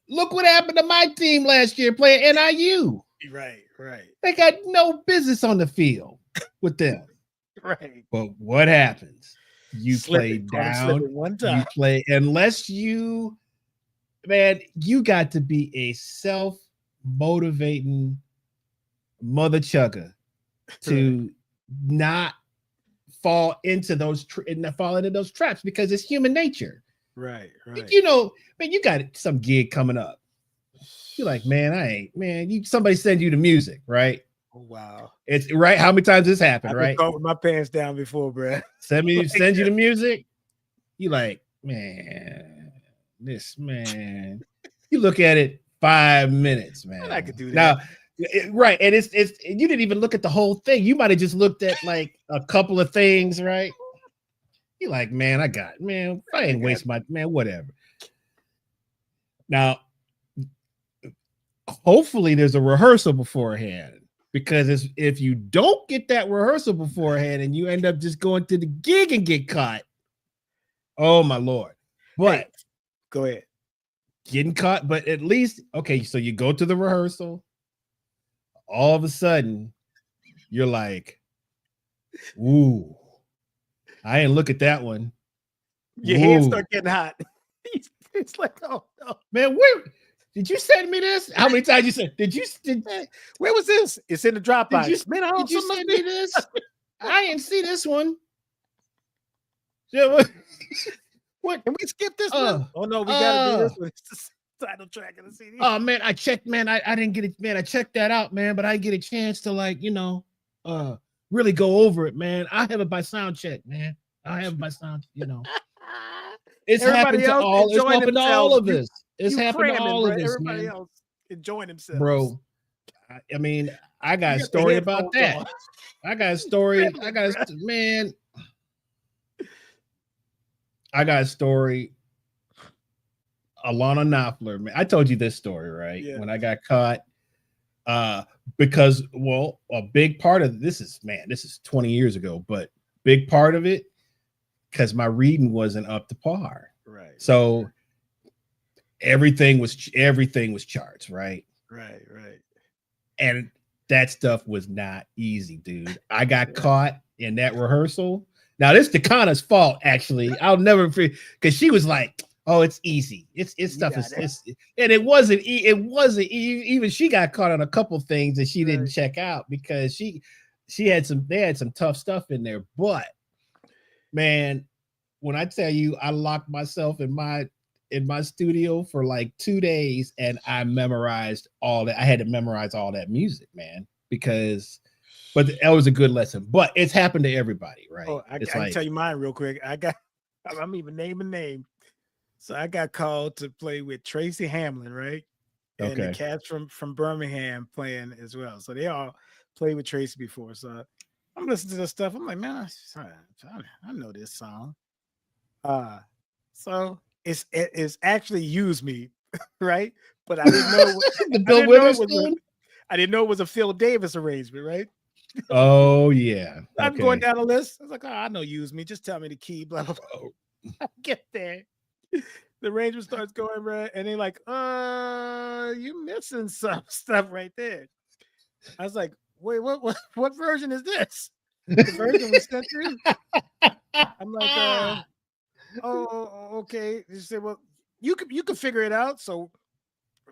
Look what happened to my team last year playing NIU. Right. They got no business on the field with them. Right. But what happens? You play down. One time. You play you got to be a self-motivating mother chugger to not fall into those traps, because it's human nature. Right. Man, you got some gig coming up. You're like, man, somebody send you the music, right? Oh, wow. It's right. How many times this happened, right? I've been with my pants down before, bro. Send you the music. You like, man, this man. You look at it 5 minutes, man. I could do that. Now, right. And it's you didn't even look at the whole thing. You might have just looked at like a couple of things, right? You're like, man, I ain't waste my whatever. Now, hopefully there's a rehearsal beforehand, because if you don't get that rehearsal beforehand and you end up just going to the gig and get caught, oh my Lord. But go ahead. Getting caught, but at least, okay, so you go to the rehearsal, all of a sudden you're like, ooh, I didn't look at that one. Your hands start getting hot. It's like, oh no. Man, Did you send me this? How many times you said? Where was this? It's in the Dropbox. Did you send me this? I didn't see this one. Yeah, what? Can we skip this one? Oh no, we gotta do this one. It's the title track of the CD. Oh man, I checked, man. I didn't get it, man. I checked that out, man, but I didn't get a chance to really go over it, man. I have it by sound check, man. I have it by sound, It's happened to all. It's happened to all of us. It's happened to all of us, Everybody else enjoying themselves, bro. I mean, I got a story about that. I got a story. I got a story. Alana Knopfler, man. I told you this story, right? Yeah. When I got caught. Because a big part of this is 20 years ago, but big part of it because my reading wasn't up to par. Right. So everything was charts, right? Right. And that stuff was not easy, dude. I got caught in that rehearsal. Now this is Takana's fault, actually. I'll never forget because she was like, "Oh, it's easy. It's stuff is and it wasn't even she got caught on a couple things that she didn't check out because they had some tough stuff in there. But man, when I tell you I locked myself in my studio for like 2 days and I memorized all that. I had to memorize all that music, man, but that was a good lesson. But it's happened to everybody, right? Oh, I can tell you mine real quick. I'm even naming name. So I got called to play with Tracy Hamlin, right? And the cats from Birmingham playing as well. So they all played with Tracy before. So I'm listening to this stuff. I'm like, man, I know this song. So it's actually Use Me, right? But I didn't know I didn't know it was a Phil Davis arrangement, right? Oh yeah. I'm going down the list. I was like, oh, I know Use Me. Just tell me the key, blah blah blah. I get there. The arrangement starts going right, and they're like, you missing some stuff right there. I was like, wait, what version is this? The version we sent you? I'm like, oh, okay. They said, well, you could figure it out. So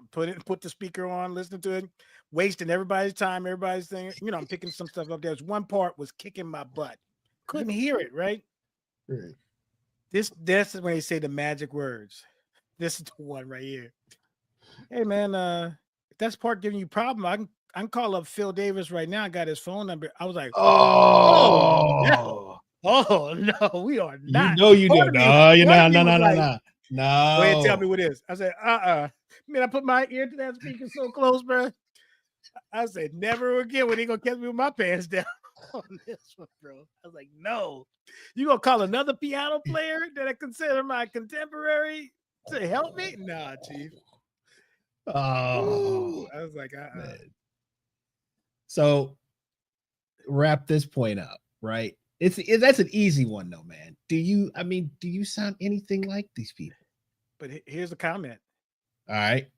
put the speaker on, listen to it, wasting everybody's time, everybody's thing. I'm picking some stuff up. There's one part was kicking my butt. Couldn't hear it, right? Right. This is when they say the magic words. This is the one right here. Hey man, if that's part giving you problem, I can call up Phil Davis right now. I got his phone number. I was like, no, we are not. You do. No. Go ahead, tell me what it is. I said, Man, I put my ear to that speaker so close, bro. I said, never again when they gonna catch me with my pants down on this one, bro. I was like, no. You gonna call another piano player that I consider my contemporary to help me? Nah, Chief. Oh, I was like, So wrap this point up, right? That's an easy one though, man. Do you sound anything like these people? But here's a comment. All right.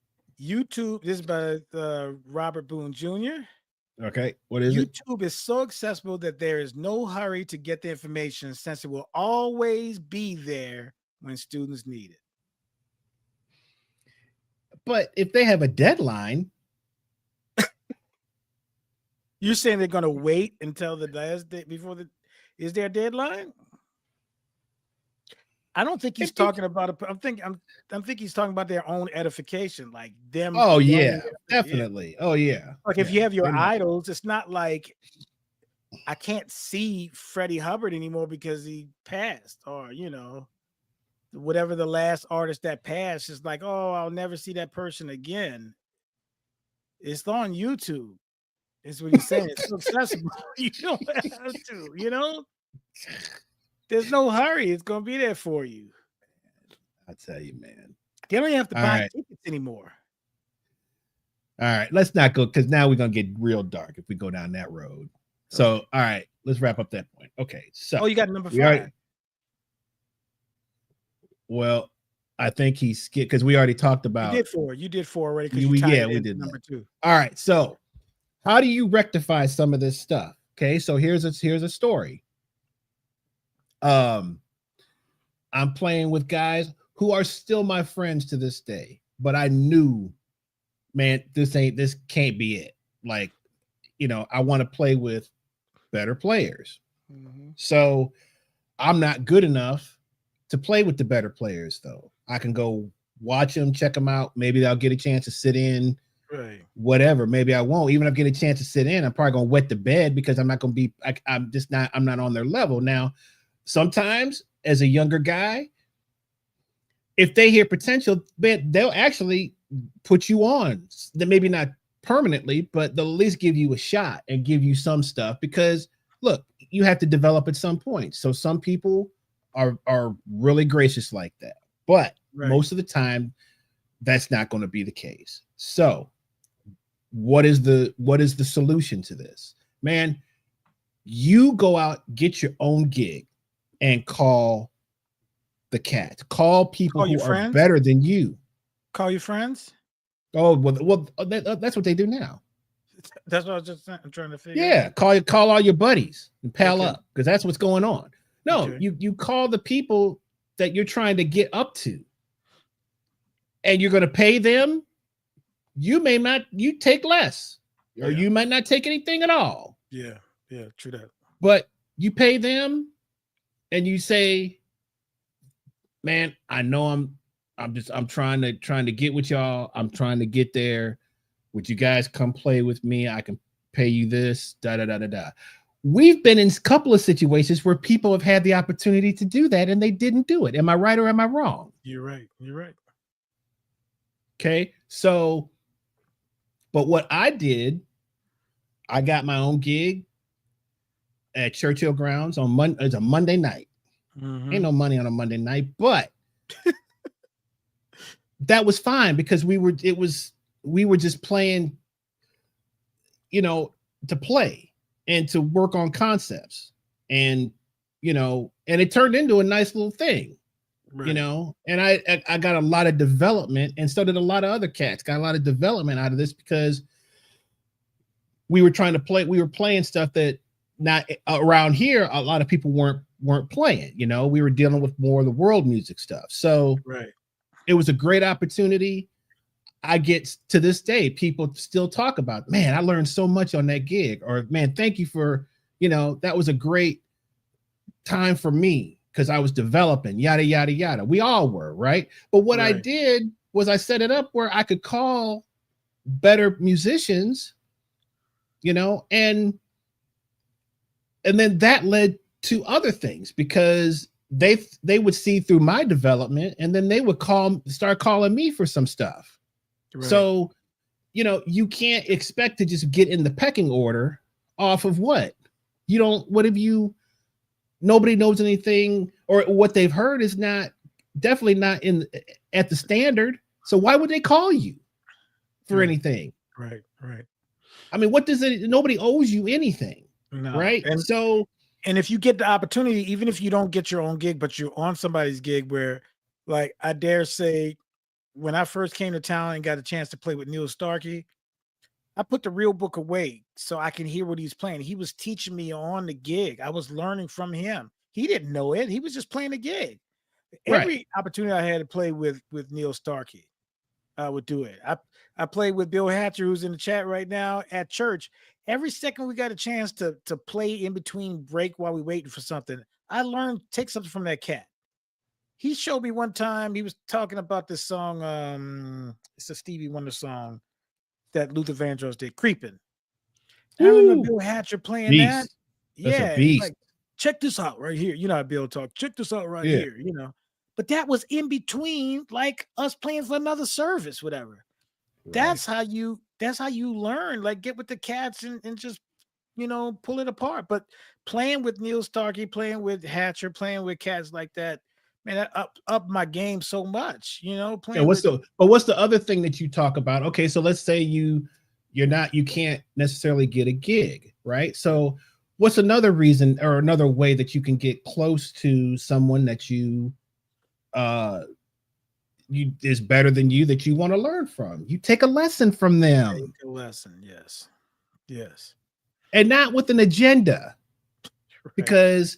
YouTube, this is by Robert Boone Jr. Okay. What is it? YouTube is so accessible that there is no hurry to get the information since it will always be there when students need it. But if they have a deadline, you're saying they're going to wait until the last day is there a deadline? I don't think he's talking about I'm thinking he's talking about their own edification, like them. Oh yeah, definitely. Yeah. Oh yeah. Like if you have your idols, it's not like I can't see Freddie Hubbard anymore because he passed, or whatever the last artist that passed is like, oh, I'll never see that person again. It's on YouTube. Is what he's saying. It's so accessible. You don't have to, There's no hurry. It's gonna be there for you. I tell you, man. They don't even have to buy tickets anymore. All right, let's not go because now we're gonna get real dark if we go down that road. So, all right, let's wrap up that point. Okay, so you got number 5. Well, I think he's skipped because we already talked about. You did 4 already. We did number 2. All right, so how do you rectify some of this stuff? Okay, so here's a story. I'm playing with guys who are still my friends to this day, but I knew man, this can't be it. Like, I want to play with better players. Mm-hmm. So I'm not good enough to play with the better players, though. I can go watch them, check them out. Maybe I'll get a chance to sit in, right? Whatever. Maybe I won't. Even if I get a chance to sit in, I'm probably gonna wet the bed because I'm not gonna be. I'm not on their level. Now, sometimes as a younger guy, if they hear potential, they'll actually put you on. Maybe not permanently, but they'll at least give you a shot and give you some stuff because look, you have to develop at some point. So some people are really gracious like that, but most of the time that's not going to be the case. So what is the solution to this? Man, you go out, get your own gig and call the cat. Call people who are better than you. Call your friends? Oh, well, that's what they do now. That's what I was just trying to figure out. Yeah, call all your buddies and pal up because that's what's going on. No, you call the people that you're trying to get up to, and you're going to pay them. You take less, or you might not take anything at all. Yeah, true that. But you pay them, and you say, "Man, I know I'm trying to get with y'all. I'm trying to get there. Would you guys come play with me? I can pay you this, da da da da da." We've been in a couple of situations where people have had the opportunity to do that and they didn't do it. Am I right or am I wrong? You're right. Okay. So, but what I did, I got my own gig at Churchill Grounds on Monday. It's a Monday night. Mm-hmm. Ain't no money on a Monday night, but that was fine because we were just playing, to play and to work on concepts and it turned into a nice little thing, and I got a lot of development and so did a lot of other cats got a lot of development out of this because we were playing stuff that not around here. A lot of people weren't playing, we were dealing with more of the world music stuff. So it was a great opportunity. I get to this day, people still talk about, man, I learned so much on that gig, or man, thank you for, that was a great time for me because I was developing, yada, yada, yada. We all were, right? But what I did was I set it up where I could call better musicians, and then that led to other things because they would see through my development and then they would start calling me for some stuff. Right. So, you can't expect to just get in the pecking order off of what nobody knows anything, or what they've heard is definitely not at the standard. So why would they call you for anything? Right. I mean, nobody owes you anything. No. Right. And if you get the opportunity, even if you don't get your own gig, but you're on somebody's gig where, like, I dare say, when I first came to town and got a chance to play with Neil Starkey, I put the real book away so I can hear what he's playing. He was teaching me on the gig. I was learning from him. He didn't know it. He was just playing a gig. Every opportunity I had to play with Neil Starkey, I would do it. I played with Bill Hatcher, who's in the chat right now at church. Every second we got a chance to play in between break while we waiting for something, I learned, take something from that cat. He showed me one time, he was talking about this song. It's a Stevie Wonder song that Luther Vandross did, Creeping. I remember Bill Hatcher playing that. That's a beast. Like, check this out right here. You know how Bill talk. Check this out right here, But that was in between, like, us playing for another service, whatever. Right. That's how you learn, like, get with the cats and just, pull it apart. But playing with Neil Starkey, playing with Hatcher, playing with cats like that, man, that up my game so much, Playing what's the other thing that you talk about? Okay, so let's say you can't necessarily get a gig, right? So what's another reason or another way that you can get close to someone that you is better than you that you want to learn from? You take a lesson from them. Take a lesson, yes, and not with an agenda, because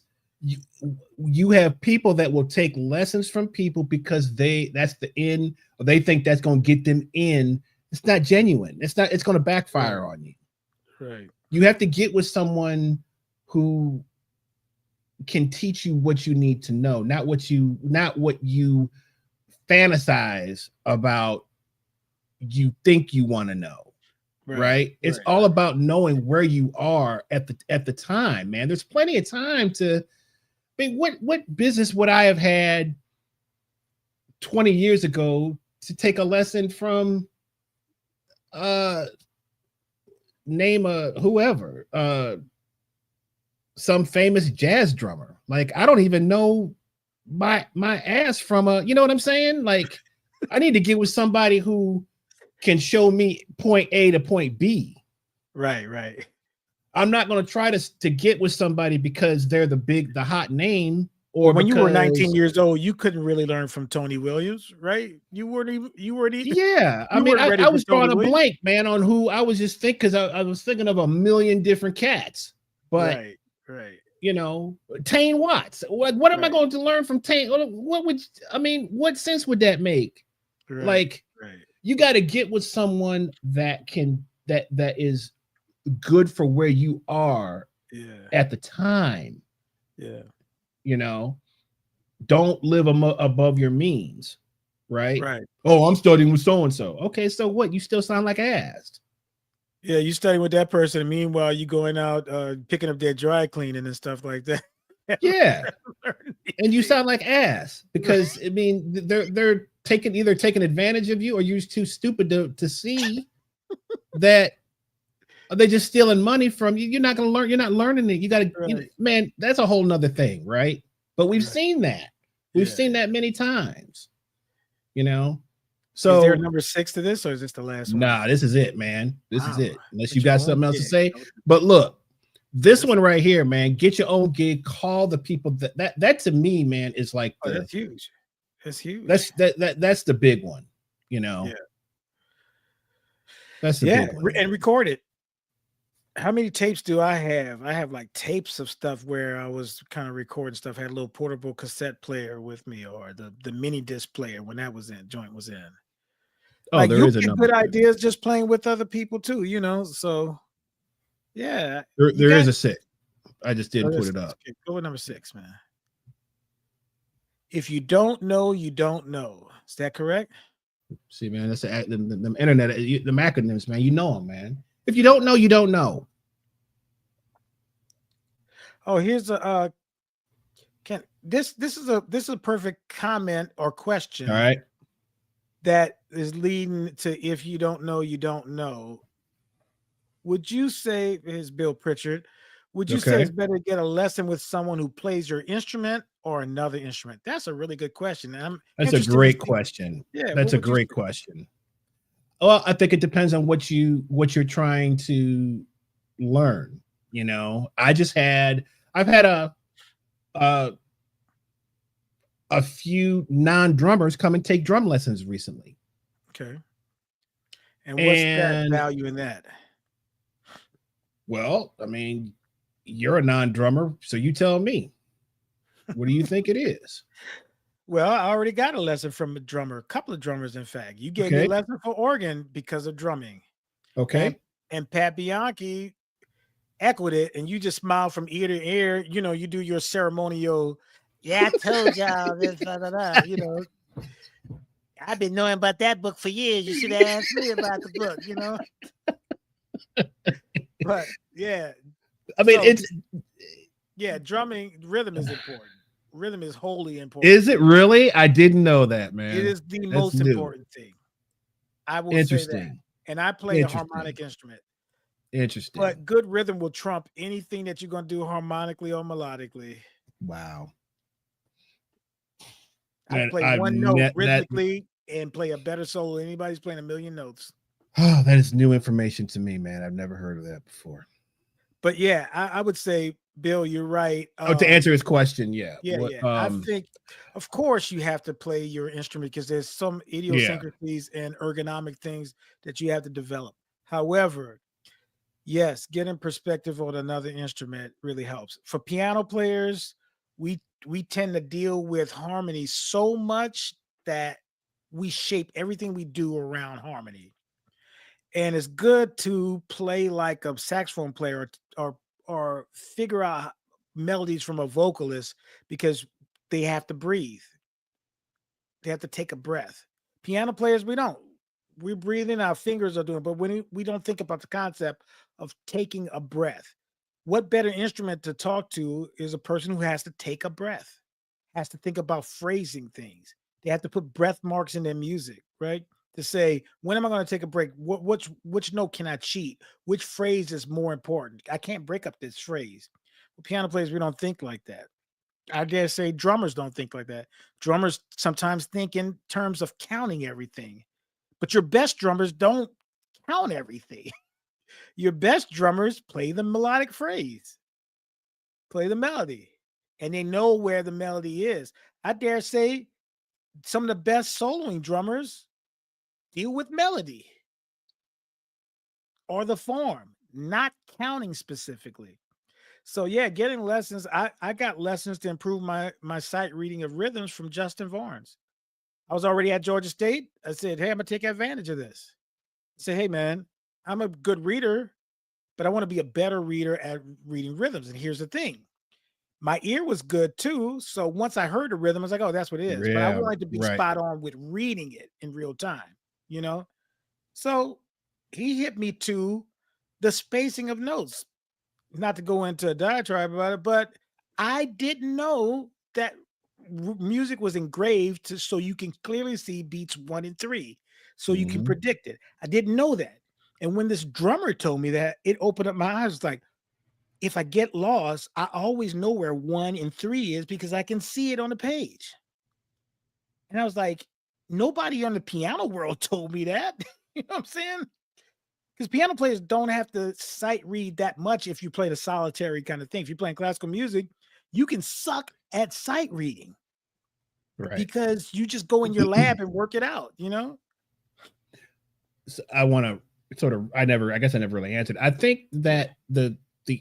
you have people that will take lessons from people because they think that's going to get them in It's not genuine. It's going to backfire on you. Right. You have to get with someone who can teach you what you need to know, not what you fantasize about you think you want to know. Right? It's all about knowing where you are at the time, man. There's plenty of time to, I mean, what business would I have had 20 years ago to take a lesson from name a whoever, some famous jazz drummer. Like, I don't even know my ass from a, you know what I'm saying? Like, I need to get with somebody who can show me point A to point B. Right. I'm not going to try to get with somebody because they're the hot name. Or when you were 19 years old, you couldn't really learn from Tony Williams, right? You weren't even. Yeah, I mean, I was drawing a blank, man, on who I was just thinking, because I was thinking of a million different cats. But right. You know, Tane Watts. What am I going to learn from Tane? What sense would that make? Like, you got to get with someone that is good for where you are at the time. Yeah. You know, don't live above your means, right? Right. Oh, I'm studying with so-and-so. Okay, so what? You still sound like ass. Yeah, you studying with that person, and meanwhile you going out picking up their dry cleaning and stuff like that. Yeah. And you sound like ass because I mean they're either taking advantage of you, or you're too stupid to see that they're just stealing money from you. You're not going to learn. You're not learning it. You got to, man, that's a whole nother thing, right? But we've seen that. We've seen that many times, you know? So is there a number 6 to this, or is this the last one? Nah, this is it, man. This is it. Unless you got something else to say. But look, this one right here, man, get your own gig, call the people that to me, man, is like that's huge. That's huge. That's the big one, you know. Yeah. That's the big one. And record it. How many tapes do I have? I have like tapes of stuff where I was kind of recording stuff. I had a little portable cassette player with me, or the mini disc player when that joint was in. Oh, like, there is a good ideas just playing with other people too, you know. So yeah, there is a 6. I just didn't put it up. Okay, go with number 6, man. If you don't know, you don't know. Is that correct? See, man, that's the internet, the acronyms, man. You know them, man. If you don't know, you don't know. Oh, here's a this is a perfect comment or question. All right. That is leading to if you don't know, you don't know. Would you say, is Bill Pritchard, would you say it's better to get a lesson with someone who plays your instrument or another instrument? That's a really good question. That's a great question. Yeah, that's a great question. Well, I think it depends on what you're trying to learn. You know, I've had a few non-drummers come and take drum lessons recently. Okay. And what's that value in that? Well, I mean, you're a non-drummer, so you tell me. What do you think it is? Well, I already got a lesson from a drummer, a couple of drummers, in fact. You gave me a lesson for organ because of drumming. Okay. And Pat Bianchi echoed it, and you just smiled from ear to ear. You know, you do your ceremonial, yeah, I told y'all this, blah, blah, blah, you know. I've been knowing about that book for years. You should have asked me about the book, you know. But yeah. I mean, drumming, rhythm is important. Rhythm is wholly important. Is it really? I didn't know that, man. It is the most important thing. I will say that. And I play a harmonic instrument. Interesting. But good rhythm will trump anything that you're going to do harmonically or melodically. Wow. I play one note rhythmically and play a better solo than anybody's playing a million notes. Oh, that is new information to me, man. I've never heard of that before. But yeah, I would say, Bill, you're right. To answer his question, yeah. I think, of course, you have to play your instrument because there's some idiosyncrasies and ergonomic things that you have to develop. However, yes, getting perspective on another instrument really helps. For piano players, we tend to deal with harmony so much that we shape everything we do around harmony. And it's good to play like a saxophone player or figure out melodies from a vocalist because they have to breathe. They have to take a breath. Piano players, we don't. We're breathing, our fingers are doing, but when we don't think about the concept of taking a breath. What better instrument to talk to is a person who has to take a breath, has to think about phrasing things. They have to put breath marks in their music, right? To say, when am I going to take a break? Which note can I cheat? Which phrase is more important? I can't break up this phrase. Well, piano players, we don't think like that. I dare say drummers don't think like that. Drummers sometimes think in terms of counting everything, but your best drummers don't count everything. Your best drummers play the melodic phrase, play the melody, and they know where the melody is. I dare say some of the best soloing drummers deal with melody or the form, not counting specifically. So yeah, getting lessons. I got lessons to improve my sight reading of rhythms from Justin Varnes. I was already at Georgia State. I said, hey, I'm gonna take advantage of this. I said, hey man, I'm a good reader, but I want to be a better reader at reading rhythms. And here's the thing. My ear was good too. So once I heard the rhythm, I was like, oh, that's what it is. But I Yeah, wanted to be right. spot on with reading it in real time, you know? So he hit me to the spacing of notes. Not to go into a diatribe about it, but I didn't know that music was engraved so you can clearly see beats 1 and 3, so you can Mhm. predict it. I didn't know that. And when this drummer told me that, it opened up my eyes. It's like, if I get lost, I always know where 1 and 3 is because I can see it on the page. And I was like, nobody on the piano world told me that. You know what I'm saying? Because piano players don't have to sight read that much if you play the solitary kind of thing. If you're playing classical music, you can suck at sight reading Right. because you just go in your lab and work it out, you know? So I want to sort of, I guess I never really answered. I think that the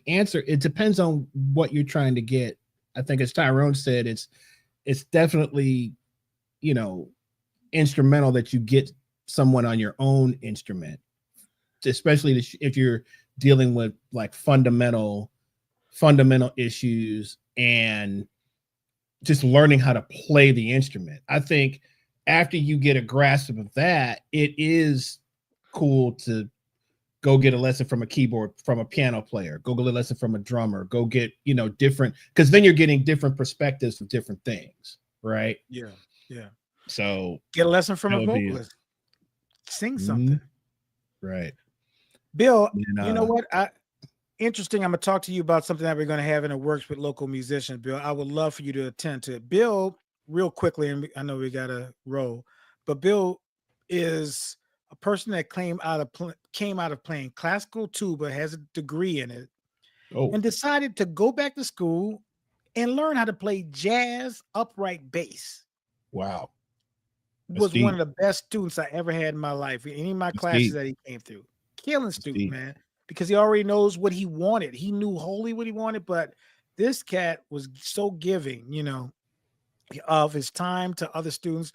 answer, it depends on what you're trying to get. I think as Tyrone said, it's definitely, you know, instrumental that you get someone on your own instrument, especially if you're dealing with like fundamental issues and just learning how to play the instrument. I think after you get a grasp of that, it is cool to go get a lesson from a keyboard, from a piano player, go get a lesson from a drummer, go get, you know, different, because then you're getting different perspectives of different things, right? Yeah. Yeah. So Get a lesson from that a would be vocalist. Sing something. mhm, right. Bill, And you know what? Interesting. I'm gonna talk to you about something that we're gonna have in the works with local musicians, Bill. I would love for you to attend to it. Bill, real quickly, and I know we gotta roll, but Bill is a person that came out of playing classical tuba, has a degree in it, oh and decided to go back to school and learn how to play jazz upright bass. wow, that's Was one deep. of the best students I ever had in my life. In any of my That's classes deep. that he came through, killing That's student, deep. man, because he already knows what he wanted. He knew wholly what he wanted, but this cat was so giving, you know, of his time to other students.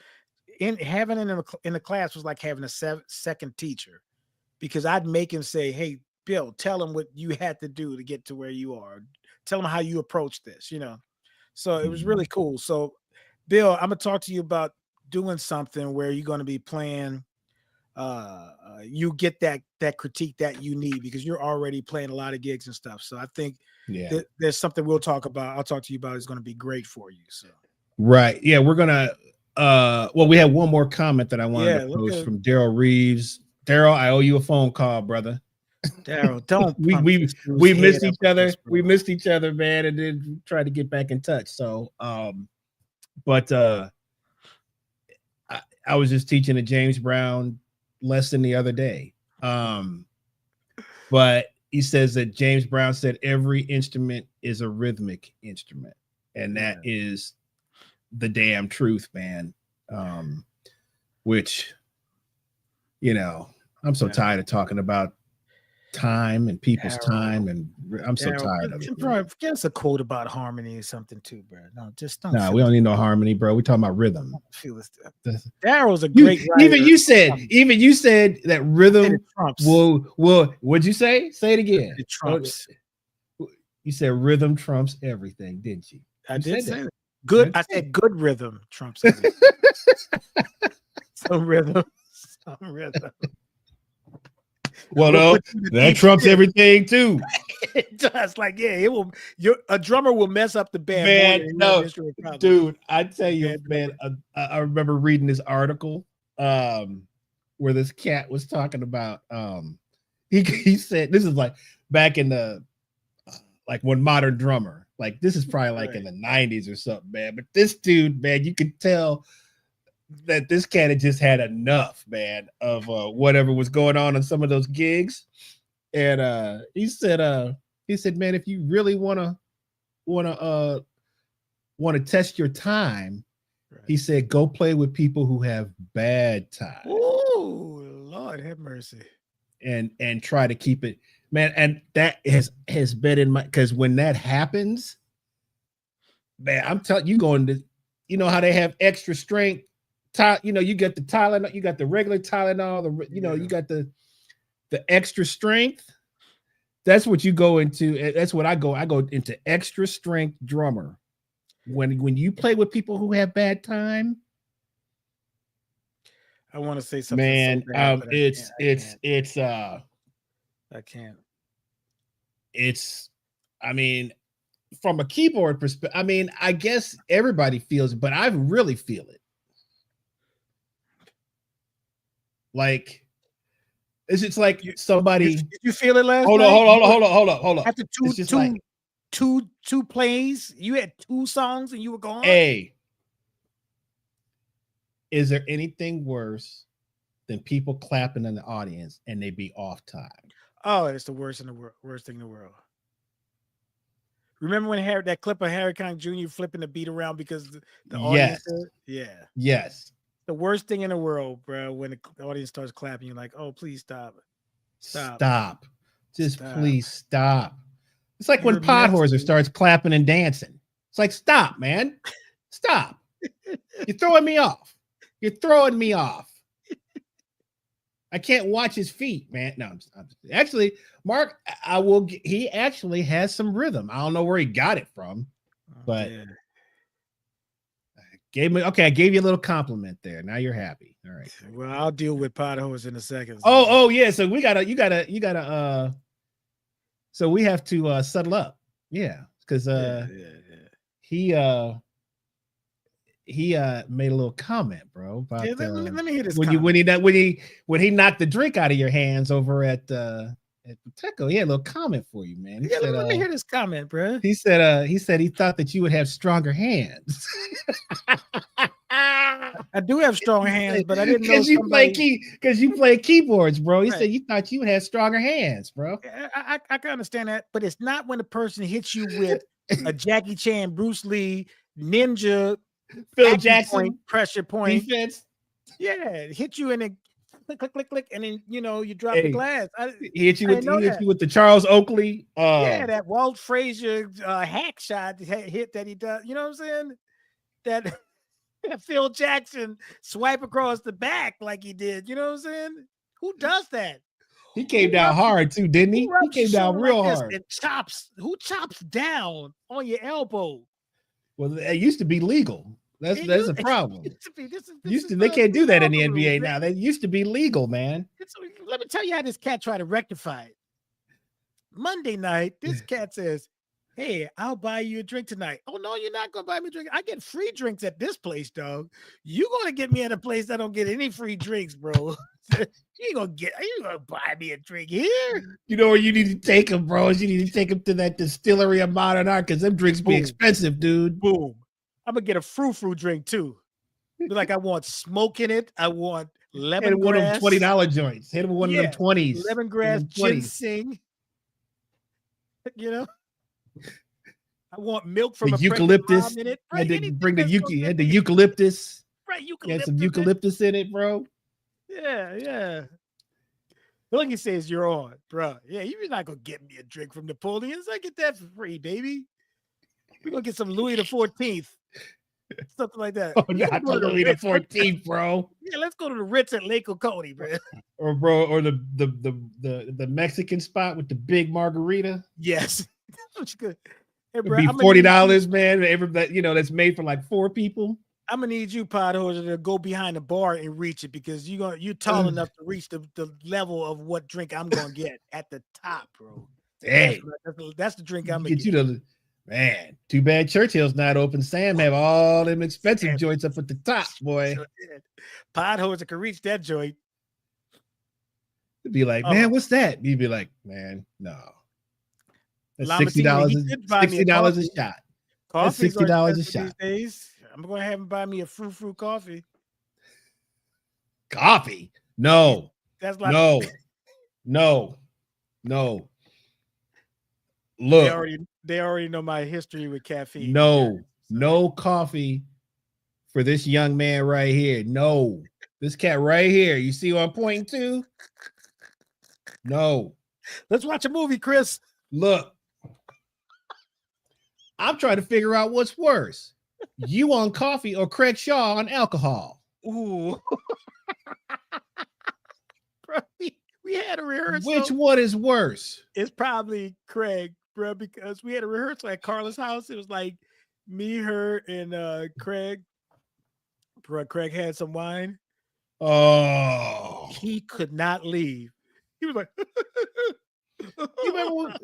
In having him in the class was like having a second teacher, because I'd make him say, "Hey, Bill, tell him what you had to do to get to where you are. Tell him how you approach this," you know. So it was really Mhm. cool. So, Bill, I'm gonna talk to you about doing something where you're going to be playing. You get that critique that you need because you're already playing a lot of gigs and stuff. So I think Yeah. that there's something we'll talk about. I'll talk to you about. Is going to be great for you. So Right. Yeah, we're gonna well, we have one more comment that I wanted yeah, to look post at from Daryl Reeves. Daryl, I owe you a phone call, brother. Daryl. Don't we pump we this dude's we head missed up each with this, other. bro. We missed each other, man, and then tried to get back in touch. So but I was just teaching a James Brown lesson the other day. But he says that James Brown said every instrument is a rhythmic instrument, and that Yeah, is the damn truth, man. Which, you know, I'm so yeah. tired of talking about time and people's time, and I'm so tired of it. Bro, give us a quote about harmony or something too, bro. No, just don't. No, we don't need no harmony, bro. We talking about rhythm. Daryl's a great writer. Even you said that rhythm will. What'd you say? Say it again. It trumps. You said rhythm trumps everything, didn't you? I did say that. Good. I said good rhythm trumps everything. Some rhythm. Well, no, that trumps everything too. It does. Like, yeah, it will. A drummer will mess up the Man, band. no, dude, I tell you, man. I remember reading this article where this cat was talking about. He said this is like back in the like when Modern Drummer. Like this is probably like in the 90s or something, man. But this dude, man, you could tell that this cat had just had enough, man, of whatever was going on some of those gigs. And he said, man, if you really wanna test your time, he said, go play with people who have bad time. Oh, Lord have mercy. And try to keep it, man. And that has been in my, because when that happens, man, I'm telling you, going to, you know how they have extra strength. You know, you got the Tylenol, you got the regular Tylenol, you got the extra strength. That's what you go into. That's what I go into extra strength drummer. When you play with people who have bad time, I want to say something. Man, so bad, I can't. I mean, from a keyboard perspective, I mean, I guess everybody feels it, but I really feel it. Like, it's just like somebody. Did you feel it last night? Hold on. After two plays, you had 2 songs and you were gone. Hey, is there anything worse than people clapping in the audience and they be off time? Oh, it's the worst thing in the world. Remember when that clip of Harry Connick Jr. flipping the beat around because the audience? Yes. The worst thing in the world, bro, when the audience starts clapping, you're like, oh, please stop. Please stop. It's like when Podhorser starts clapping and dancing. It's like, stop, man. Stop. You're throwing me off. I can't watch his feet, man. No, I'm actually, Mark, he actually has some rhythm. I don't know where he got it from, but I gave you a little compliment there. Now you're happy. All right. Well, I'll deal with Podhorser in a second. Oh yeah. So you gotta so we have to settle up. Yeah. Because he made a little comment, bro, about let me hear this when he knocked the drink out of your hands over at Pateco. He had a little comment for you, man. Let me hear this comment, bro. He said he thought that you would have stronger hands. I do have strong hands, but I didn't know because you play keyboards, bro. He said you thought you would have stronger hands, bro. I can understand that, but it's not when the person hits you with a Jackie Chan, Bruce Lee, ninja, Phil Jackson pressure point defense. Yeah, hit you in a click, and then you drop the glass. He hit you with the Charles Oakley. That Walt Frazier hack shot hit that he does. You know what I'm saying? That Phil Jackson swipe across the back like he did. You know what I'm saying? Who does that? He came down hard too, didn't he? He came down real hard. And who chops down on your elbow? Well, it used to be legal. That's a problem. They can't do that in the NBA now. That used to be legal, man. Let me tell you how this cat tried to rectify it. Monday night, this cat says, hey, I'll buy you a drink tonight. Oh, no, you're not going to buy me a drink. I get free drinks at this place, dog. You're going to get me at a place that don't get any free drinks, bro. You ain't going to buy me a drink here. You know where you need to take them, bro? You need to take them to that distillery of Modern Art because them drinks be expensive, dude. Boom. I'm going to get a frou-frou drink, too. Be like, I want smoke in it. I want lemongrass. Hit one of them $20 joints. Hit him with one of them 20s. Lemongrass, ginseng. I want milk from the eucalyptus. In it. Right, had to bring the eucalyptus. Right, eucalyptus. Had some eucalyptus in it, bro. Yeah. Look, he says you're on, bro. Yeah, you're not gonna get me a drink from Napoleon's. I get that for free, baby. We're gonna get some Louis the 14th, something like that. Oh, not the Louis the 14th, bro. Yeah, let's go to the Ritz at Lake Oconee, bro. Or the Mexican spot with the big margarita. Yes, that's what you could. Hey, bro, it'd be $40, man. That's made for like 4 people. I'm gonna need you, Podhoser, to go behind the bar and reach it because you're tall enough to reach the level of what drink I'm gonna get at the top, bro. Hey, that's the drink I'm gonna get. Man, too bad Churchill's not open. Sam have all them expensive joints up at the top, boy. Podhoser can reach that joint. It'd be like, man, what's that? You'd be like, man, no. That's $60. $60 a shot. That's $60 a shot. These days. I'm gonna have him buy me a frou coffee. Coffee? No. That's like no. Look, they already know my history with caffeine. No coffee for this young man right here. No, this cat right here. You see what I'm pointing to? No. Let's watch a movie, Chris. Look, I'm trying to figure out what's worse. You on coffee or Craig Shaw on alcohol? Ooh. Bro, we had a rehearsal. Which one is worse? It's probably Craig, bro, because we had a rehearsal at Carla's house. It was like me, her, and Craig. Bro, Craig had some wine. Oh. He could not leave. He was like, you remember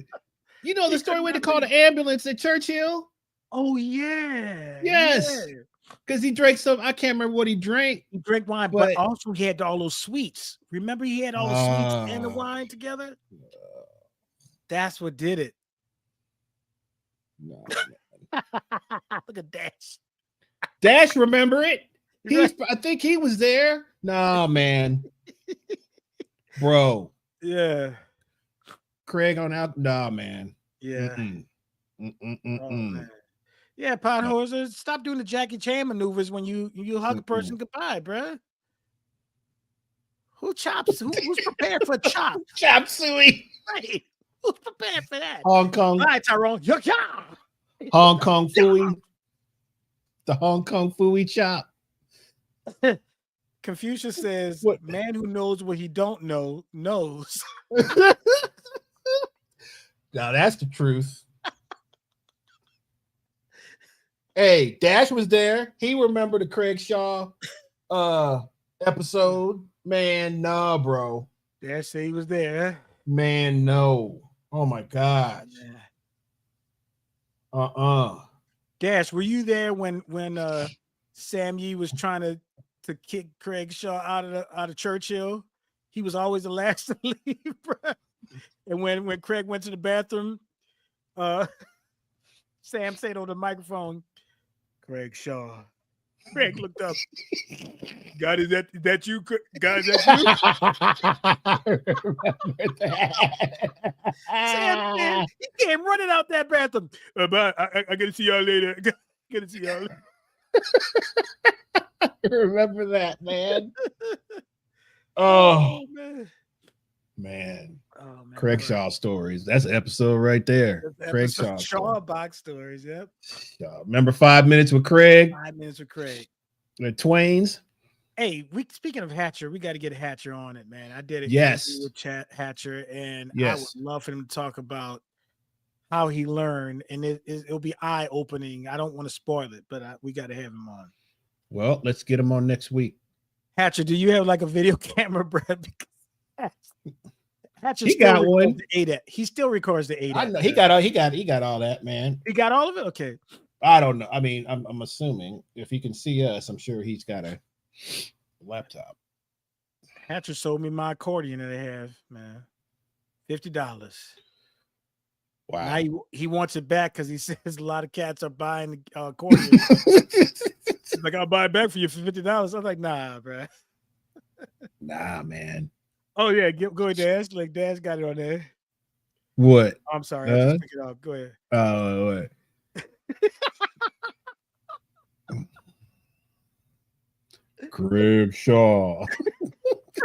the story when they called the ambulance at Churchill? Oh, yeah. Yes. Because he drank some, I can't remember what he drank. He drank wine, but also he had all those sweets. Remember, he had all the sweets and the wine together? That's what did it. No, look at Dash. Dash, remember it? I think he was there. Nah, man. Bro. Yeah. Craig on out. Nah, man. Yeah. Oh, man. Yeah, Podhoser, stop doing the Jackie Chan maneuvers when you hug a person goodbye, bro. Who's prepared for chop? Chop suey. Right. Who's prepared for that? Hong Kong. All right, Tyrone. Hong Kong Fooey. The Hong Kong Fooey chop. Confucius says, man who knows what he don't know knows. Now that's the truth. Hey, Dash was there. He remembered the Craig Shaw episode. Man, nah, bro. Dash said he was there. Man, no. Oh my God. Dash, were you there when Sam Yee was trying to kick Craig Shaw out of Churchill? He was always the last to leave, bro. And when Craig went to the bathroom, Sam said on the microphone, Craig Shaw. Craig looked up. God, is that you? God, is that you? I remember that. Sam, man, he came running out that bathroom. But I gotta see y'all later. Gotta see y'all later. I remember that, man. Oh, man. Oh, man. Craig Shaw stories. That's an episode right there. Craig Shaw box stories. Yep. Remember 5 minutes with Craig? 5 minutes with Craig. The Twains. Hey, speaking of Hatcher, we got to get Hatcher on it, man. I did it with Hatcher, and I would love for him to talk about how he learned, and it'll be eye-opening. I don't want to spoil it, but we got to have him on. Well, let's get him on next week. Hatcher, do you have like a video camera, Brad? Hatcher he got one. He still records the 8. I know he got all that, man. He got all of it. Okay. I don't know. I mean, I'm assuming if he can see us, I'm sure he's got a laptop. Hatcher sold me my accordion that I have, man. $50. Wow. Now he wants it back because he says a lot of cats are buying the accordion. He's like, I'll buy it back for you for $50. I'm like, nah, bro. Nah, man. Oh yeah, go ahead, Dash. Like Dash got it on there. What? Oh, I'm sorry, I just pick it up. Go ahead. Oh, what? Craig Shaw.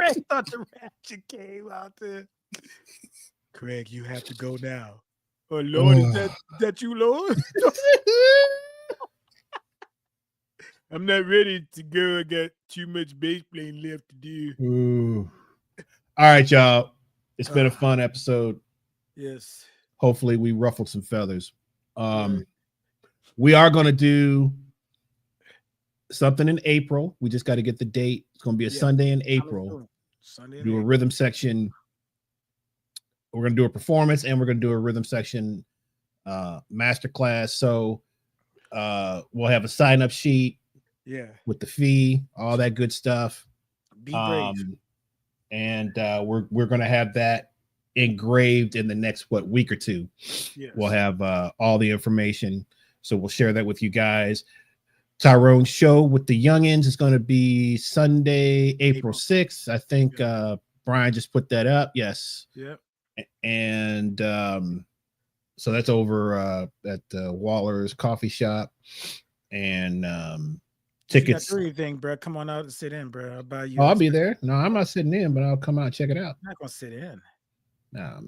Craig thought the rapture came out there. Craig, you have to go now. Oh Lord, is that you, Lord? I'm not ready to go. I got too much base plane left to do. Ooh. All right, y'all. It's been a fun episode. Yes. Hopefully we ruffled some feathers. We are going to do something in April. We just got to get the date. It's going to be a Sunday in April. Do a rhythm section. We're going to do a performance and we're going to do a rhythm section masterclass. So we'll have a sign-up sheet. Yeah. With the fee, all that good stuff. Be brave. And we're going to have that engraved in the next week or two. Yes. We'll have all the information, so we'll share that with you guys. Tyrone's show with the youngins is going to be Sunday, April 6th. I think Brian just put that up. Yes. Yep. And so that's over at Waller's Coffee Shop. And tickets. You got anything, bro? Come on out and sit in, bro. I'll buy you. I'll be there. No, I'm not sitting in, but I'll come out and check it out. I'm not gonna sit in. Nah,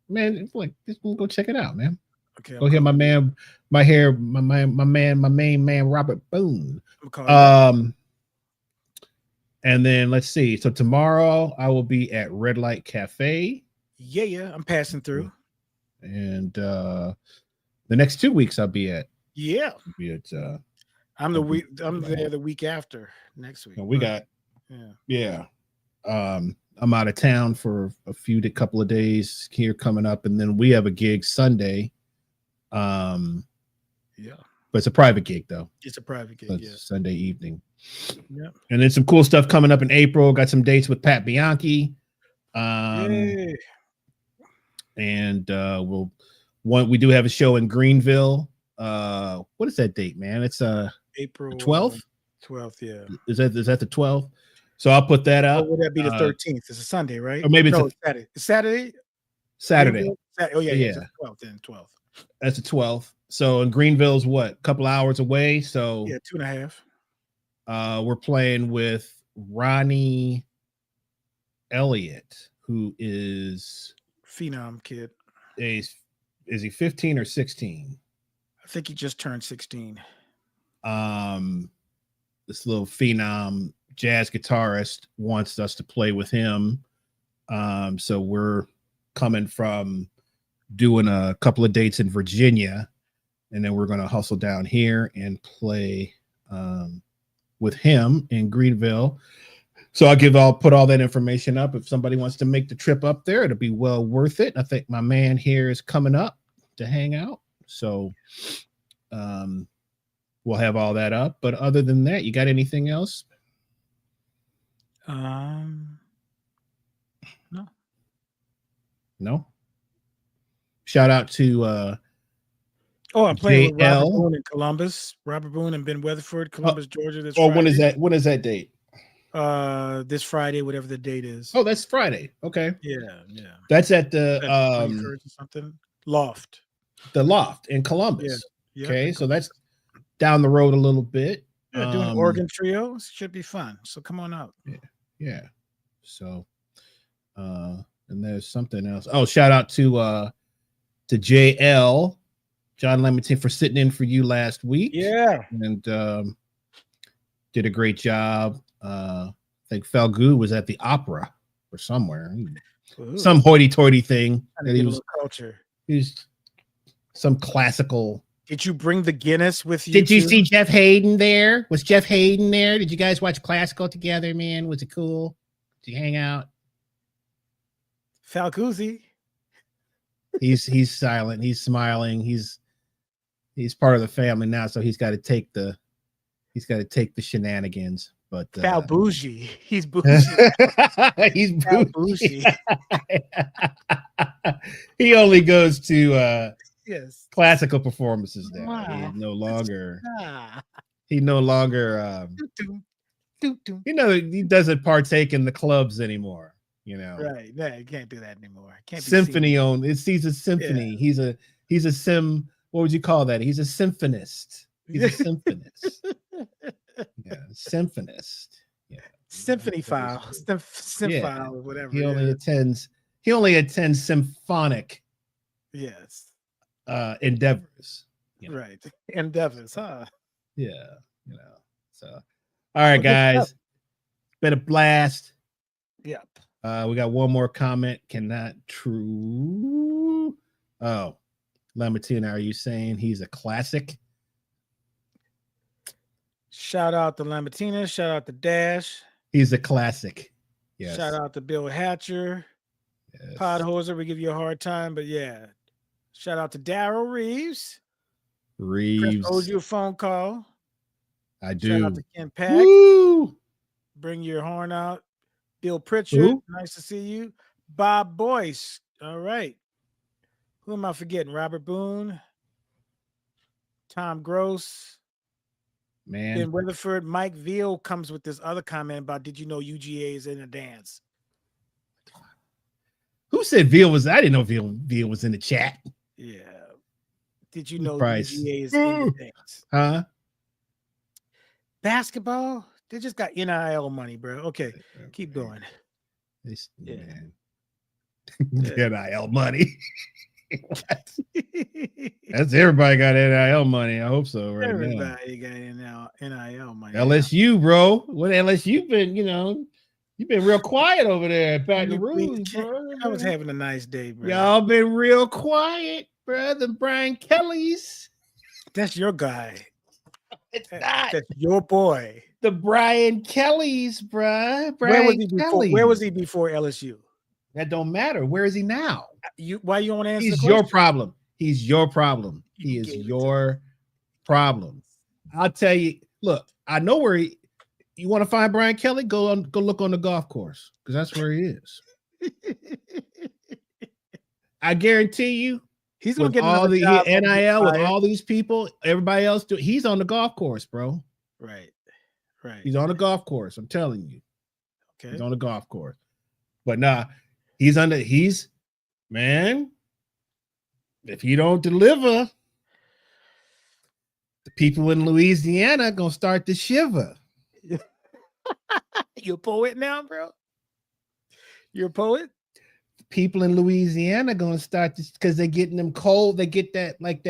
man. Like, just go check it out, man. Okay. Go hear my main man, Robert Boone. And then let's see. So tomorrow I will be at Red Light Cafe. Yeah. I'm passing through. And the next 2 weeks I'll be at. Yeah. I'll be at I'm there the week after next week. We got I'm out of town for a couple of days here coming up, and then we have a gig Sunday. But it's a private gig though. It's a private gig, Sunday evening. Yeah. And then some cool stuff coming up in April. Got some dates with Pat Bianchi. And we do have a show in Greenville. What is that date, man? It's April 12th. 12th, yeah. Is that the 12th? So I'll put that up. Or would that be the 13th? It's a Sunday, right? Or maybe it's Saturday. It's Saturday. Saturday. Oh yeah. It's the 12th. Then 12th. That's the 12th. So in Greenville's what? A couple hours away. So 2.5. We're playing with Ronnie Elliott, who is Phenom kid. Is he 15 or 16? I think he just turned 16. This little phenom jazz guitarist wants us to play with him. So we're coming from doing a couple of dates in Virginia, and then we're going to hustle down here and play with him in Greenville. So I'll put all that information up. If somebody wants to make the trip up there, it'll be well worth it. I think my man here is coming up to hang out. So we'll have all that up. But other than that, you got anything else? No. Shout out to I'm playing with Robert Boone in Columbus. Robert Boone and Ben Weatherford, Columbus, Georgia. This Friday. When is that? When is that date? This Friday, whatever the date is. Oh, that's Friday. Okay. Yeah. That's at the something Loft. The Loft in Columbus. Yeah. Okay, so that's down the road a little bit. Doing an organ trio should be fun. So come on out. Yeah. So and there's something else. Oh, shout out to JL, John Lemington, for sitting in for you last week. Yeah. And did a great job. I think Falgout was at the opera or somewhere. Ooh. Some hoity-toity thing. That he was culture. He's some classical. Did you bring the Guinness with you? Did you see Jeff Hayden there? Was Jeff Hayden there? Did you guys watch classical together, man? Was it cool? Did you hang out? Falcuzzi. He's silent. He's smiling. He's part of the family now, so he's got to take the shenanigans. But Fal bougie. He's bougie. He's bougie. He only goes to classical performances now. Wow. He no longer he doesn't partake in the clubs anymore, you know. Right. No, you can't do that anymore. Can't be symphony on he's a symphony. Yeah. He's a what would you call that? He's a symphonist. He's a symphonist. Yeah, symphonist. Yeah. Symphony file, file, whatever. He only attends symphonic endeavors. Right. Endeavors, huh? Yeah, So all right, guys. Been a blast. Yep. We got one more comment. Cannot true. Oh, Lamartina, are you saying he's a classic? Shout out to Lamartina. Shout out to Dash. He's a classic. Yes. Shout out to Bill Hatcher. Yes. Podhoser, we give you a hard time, but yeah. Shout out to Daryl Reeves. Chris owes you a phone call. I do. Shout out to Ken Pack. Woo! Bring your horn out. Bill Pritchard. Ooh. Nice to see you. Bob Boyce. All right. Who am I forgetting? Robert Boone. Tom Gross. Man. Ben Weatherford. Mike Veal comes with this other comment about, did you know UGA is in a dance? Who said Veal was? I didn't know Veal was in the chat. Yeah. Did you know UGA is in the dance? Huh? Basketball? They just got NIL money, bro. Okay. Keep going. Man. NIL money. That's everybody got NIL money. I hope so. Right everybody got NIL money. LSU, bro. What LSU been? You've been real quiet over there at Baton Rouge, bro. I was having a nice day, bro. Y'all been real quiet, bro. The Brian Kelly's. That's your guy. It's not. That's your boy. The Brian Kelly's, bro. Where was he before LSU? That don't matter. Where is he now? Why you don't answer? He's your problem. He's your problem. He is your problem. I'll tell you. Look, I know where he. You want to find Brian Kelly? Go look on the golf course because that's where he is. I guarantee you, he's gonna get all the NIL with all these people. Everybody else do. He's on the golf course, bro. Right. He's on the golf course. I'm telling you. Okay. He's on the golf course, but nah, man. If he don't deliver, the people in Louisiana gonna start to shiver. You're a poet now, bro? You're a poet? People in Louisiana gonna start this because they're getting them cold. They get that with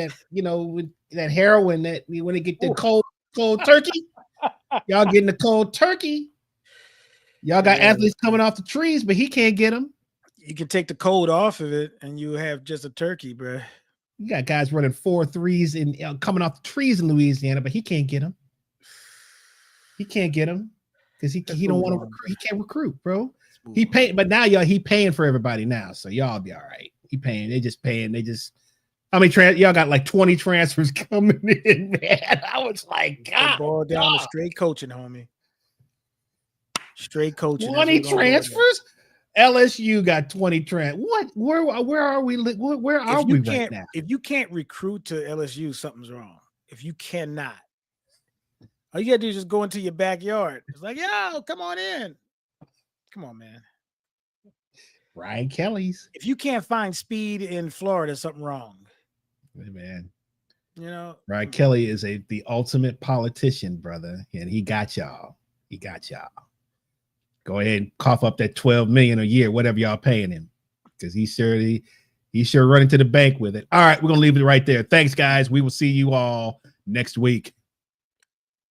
that heroin that when they get the cold turkey. Y'all getting the cold turkey. Y'all got athletes coming off the trees, but he can't get them. You can take the cold off of it, and you have just a turkey, bro. You got guys running 4 threes and coming off the trees in Louisiana, but he can't get them. He can't get them because he don't want to recruit. He can't recruit, bro. He pay, but now he paying for everybody now, so y'all be all right. He paying. They just paying. They just. How many y'all got like 20 transfers coming in, man? I was like, God, ball down to straight coaching, homie. Straight coaching. 20 transfers. LSU got 20 trans. What? Where are we? Where are we right now? If you can't recruit to LSU, something's wrong. If you cannot, all you gotta do is just go into your backyard. It's like, yo, come on in. Come on, man. Brian Kelly's. If you can't find speed in Florida, something wrong. Hey, man. Brian Kelly is the ultimate politician, brother, and he got y'all. Go ahead and cough up that $12 million a year, whatever y'all paying him, because he's sure running to the bank with it. All right, we're gonna leave it right there. Thanks, guys. We will see you all next week.